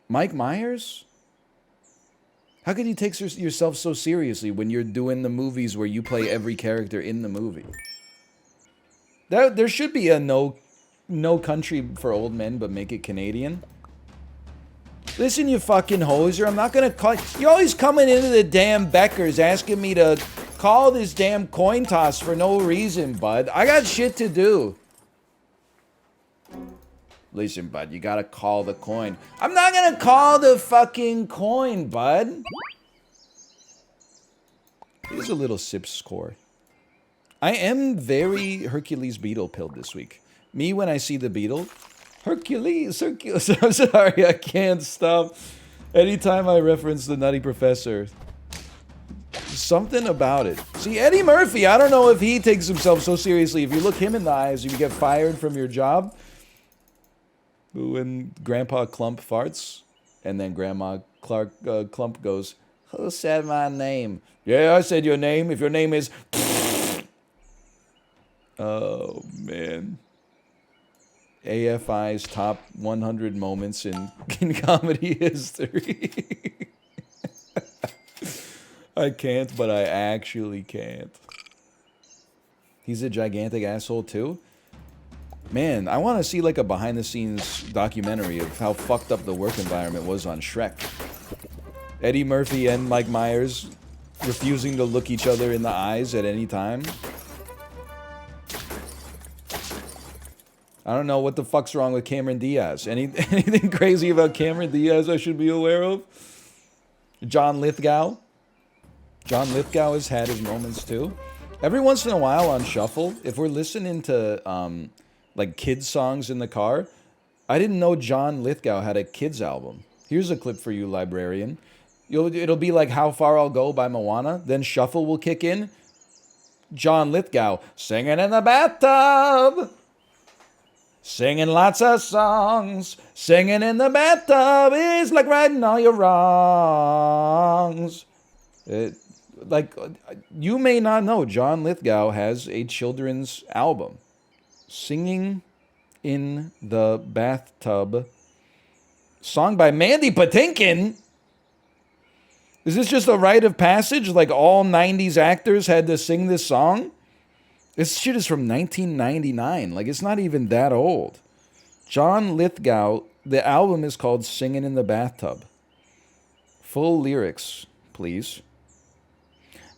Mike Meyers? How could you take yourself so seriously when you're doing the movies where you play every character in the movie? There should be a no country for old men, but make it Canadian. Listen, you fucking hoser, I'm not gonna call... You're always coming into the damn Beckers asking me to call this damn coin toss for no reason, bud. I got shit to do. Listen, bud, you gotta call the coin. I'm not gonna call the fucking coin, bud. Here's a little sip score. I am very Hercules Beetle pilled this week. Me, when I see the beetle... Hercules. I'm sorry, I can't stop. Anytime I reference the Nutty Professor, something about it. See, Eddie Murphy, I don't know if he takes himself so seriously. If you look him in the eyes, you get fired from your job. When Grandpa Clump farts, and then Grandma Clump goes, who said my name? Yeah, I said your name. If your name is... Oh, man. AFI's top 100 moments in comedy history. I can't, but I actually can't. He's a gigantic asshole too? Man, I want to see like a behind-the-scenes documentary of how fucked up the work environment was on Shrek. Eddie Murphy and Mike Meyers refusing to look each other in the eyes at any time. I don't know what the fuck's wrong with Cameron Diaz. Anything crazy about Cameron Diaz I should be aware of? John Lithgow. John Lithgow has had his moments too. Every once in a while on shuffle, if we're listening to like kids songs in the car, I didn't know John Lithgow had a kids album. Here's a clip for you, librarian. It'll be like How Far I'll Go by Moana. Then shuffle will kick in. John Lithgow singing in the bathtub. Singing lots of songs. Singing in the bathtub is like righting all your wrongs. Like, you may not know, John Lithgow has a children's album. Singing in the Bathtub. Song by Mandy Patinkin. Is this just a rite of passage? Like all 90s actors had to sing this song? This shit is from 1999. Like, it's not even that old. John Lithgow, the album is called Singing in the Bathtub. Full lyrics, please.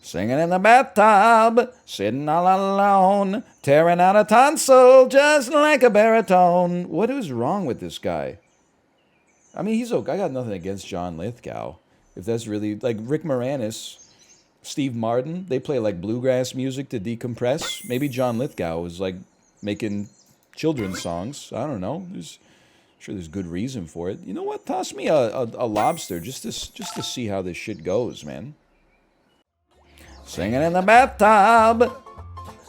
Singing in the bathtub, sitting all alone, tearing out a tonsil just like a baritone. What is wrong with this guy? I mean, he's okay. I got nothing against John Lithgow. If that's really, like Rick Moranis, Steve Martin, they play like bluegrass music to decompress. Maybe John Lithgow was like making children's songs. I don't know. I'm sure there's good reason for it. You know what? Toss me a lobster just to see how this shit goes, man. Singing in the bathtub,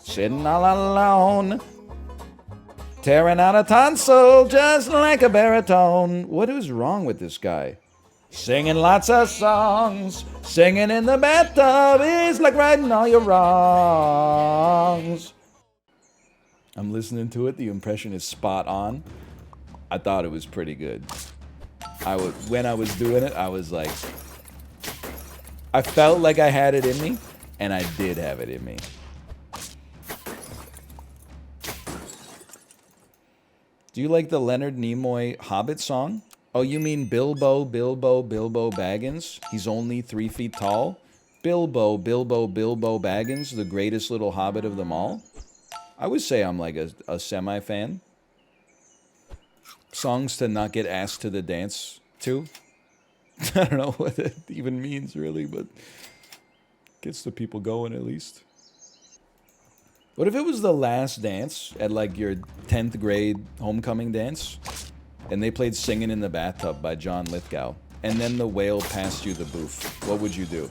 sitting all alone, tearing out a tonsil just like a baritone. What is wrong with this guy? Singing lots of songs, singing in the bathtub is like righting all your wrongs. I'm listening to it. The impression is spot on. I thought it was pretty good. When I was doing it, I was like, I felt like I had it in me. And I did have it in me. Do you like the Leonard Nimoy Hobbit song? Oh, you mean Bilbo Baggins? He's only 3 feet tall? Bilbo Baggins, the greatest little hobbit of them all? I would say I'm like a semi-fan. Songs to not get asked to the dance to? I don't know what that even means, really, but gets the people going at least. What if it was the last dance at like your 10th grade homecoming dance and they played Singing in the Bathtub by John Lithgow and then the whale passed you the booth? What would you do?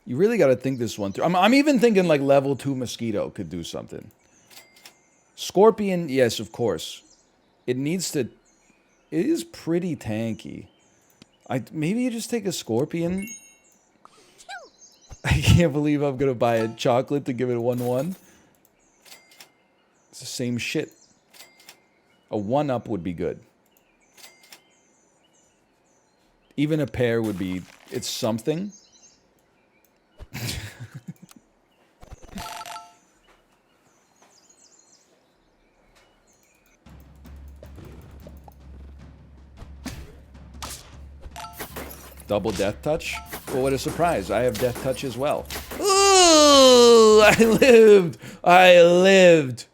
You really got to think this one through. I'm even thinking like level 2 mosquito could do something. Scorpion, yes, of course. It needs to... It is pretty tanky. Maybe you just take a scorpion. I can't believe I'm going to buy a chocolate to give it a 1-1. It's the same shit. A 1-up would be good. Even a pair would be... It's something. Double death touch? Well, what a surprise. I have death touch as well. Ooh! I lived! I lived!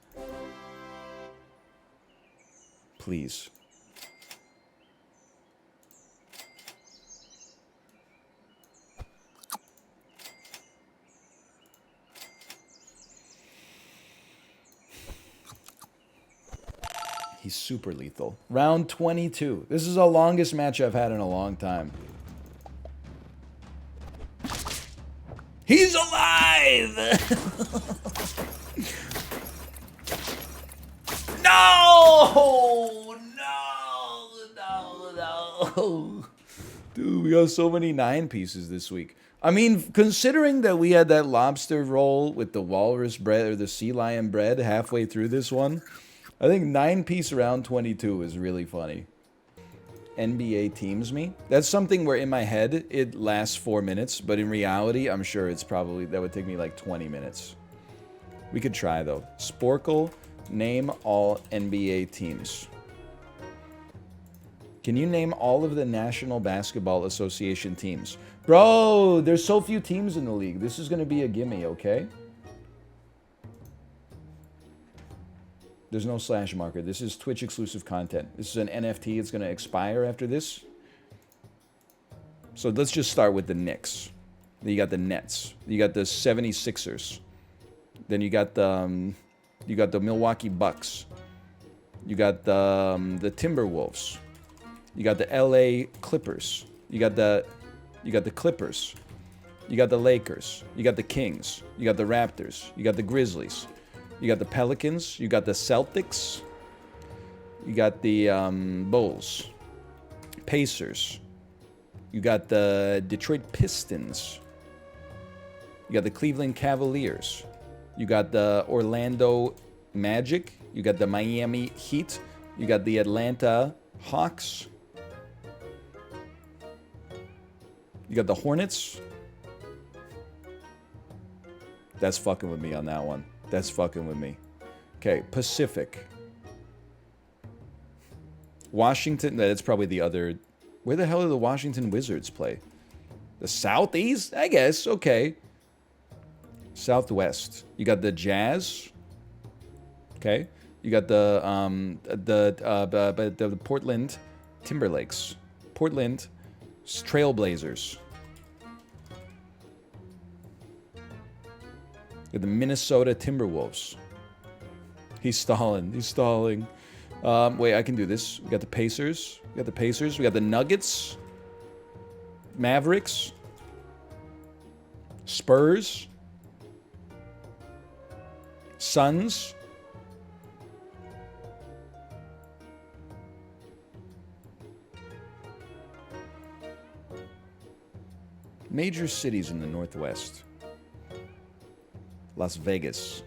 Please. He's super lethal. Round 22. This is the longest match I've had in a long time. He's alive! No! No! Dude, we got so many 9 pieces this week. I mean, considering that we had that lobster roll with the walrus bread or the sea lion bread halfway through this one, I think 9-piece round 22 is really funny. NBA teams me. That's something where in my head it lasts 4 minutes, but in reality, I'm sure it's probably, that would take me like 20 minutes. We could try though. Sporkle, name all NBA teams. Can you name all of the National Basketball Association teams? Bro, there's so few teams in the league. This is going to be a gimme, okay? There's no slash marker. This is Twitch exclusive content. This is an NFT. It's going to expire after this. So let's just start with the Knicks. Then you got the Nets. You got the 76ers. Then you got the Milwaukee Bucks. You got the Timberwolves. You got the LA Clippers. You got the Clippers. You got the Lakers. You got the Kings. You got the Raptors. You got the Grizzlies. You got the Pelicans. You got the Celtics. You got the Bulls. Pacers. You got the Detroit Pistons. You got the Cleveland Cavaliers. You got the Orlando Magic. You got the Miami Heat. You got the Atlanta Hawks. You got the Hornets. That's fucking with me on that one. That's fucking with me. Okay, Pacific. Washington, that's probably the other... Where the hell do the Washington Wizards play? The Southeast? I guess, okay. Southwest. You got the Jazz. Okay. You got the Portland Timberlakes. Portland Trailblazers. You got the Minnesota Timberwolves. He's stalling. He's stalling. Wait, I can do this. We got the Pacers. We got the Pacers. We got the Nuggets. Mavericks. Spurs. Suns. Major cities in the Northwest. Las Vegas.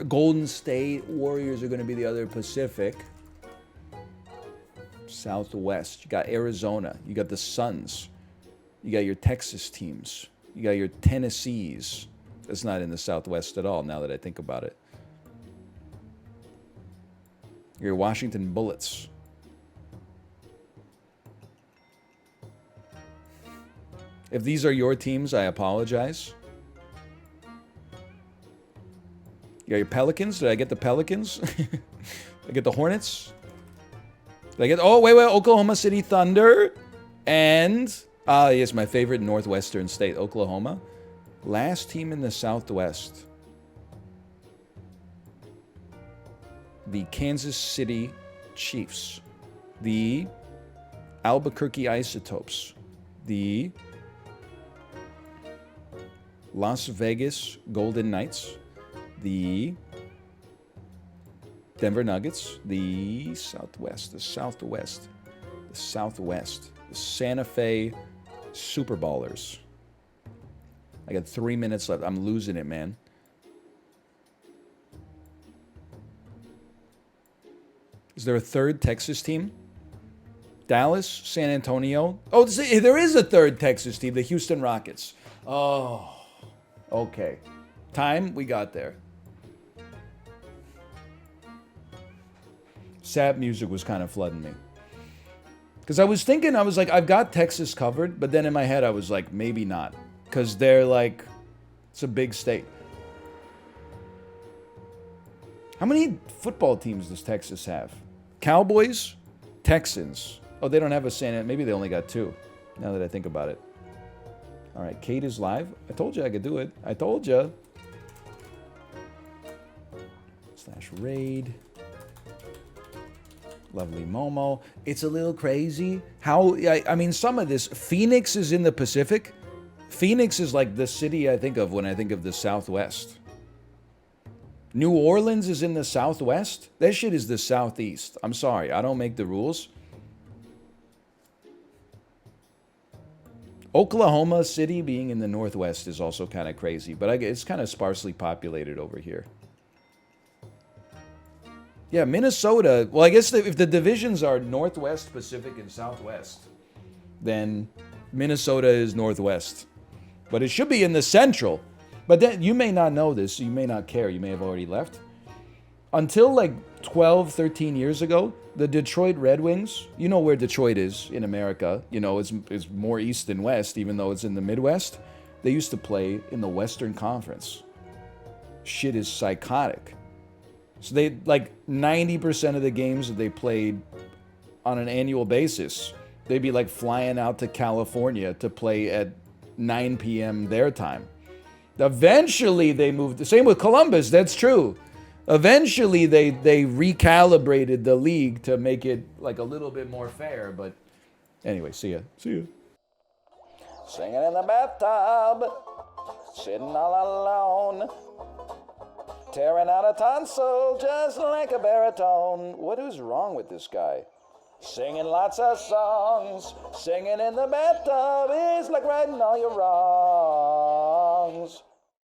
Golden State Warriors are going to be the other Pacific. Southwest. You got Arizona. You got the Suns. You got your Texas teams. You got your Tennessees. That's not in the Southwest at all, now that I think about it. Your Washington Bullets. If these are your teams, I apologize. You got your Pelicans. Did I get the Pelicans? Did I get the Hornets? Did I get... Oh, wait. Oklahoma City Thunder. And... yes, my favorite Northwestern state, Oklahoma. Last team in the Southwest. The Kansas City Chiefs. The Albuquerque Isotopes. The Las Vegas Golden Knights. The Denver Nuggets. The Southwest. The Santa Fe Super Ballers. I got 3 minutes left. I'm losing it, man. Is there a third Texas team? Dallas, San Antonio. Oh, there is a third Texas team, the Houston Rockets. Oh, okay. Time, we got there. Sad music was kind of flooding me. Because I was thinking, I've got Texas covered, but then in my head I was like, maybe not. Because they're like, it's a big state. How many football teams does Texas have? Cowboys, Texans. Oh, they don't have a Santa. Maybe they only got 2, now that I think about it. All right, Kate is live. I told you I could do it. I told you. /raid. Lovely Momo. It's a little crazy. How, I mean, some of this. Phoenix is in the Pacific. Phoenix is like the city I think of when I think of the Southwest. New Orleans is in the Southwest? That shit is the Southeast. I'm sorry, I don't make the rules. Oklahoma City being in the Northwest is also kind of crazy, but it's kind of sparsely populated over here. Yeah, Minnesota, well, I guess if the divisions are Northwest, Pacific, and Southwest, then Minnesota is Northwest. But it should be in the Central. But then you may not know this, so you may not care. You may have already left. Until like 12, 13 years ago, the Detroit Red Wings, you know where Detroit is in America. You know, it's more east than west, even though it's in the Midwest. They used to play in the Western Conference. Shit is psychotic. So they like 90% of the games that they played on an annual basis, they'd be like flying out to California to play at 9 p.m. their time. Eventually they moved. The same with Columbus. That's true. Eventually they recalibrated the league to make it like a little bit more fair. But anyway, see ya. See ya. Singing in the bathtub, sitting all alone, tearing out a tonsil just like a baritone. What is wrong with this guy? Singing lots of songs, singing in the bathtub is like righting all your wrongs.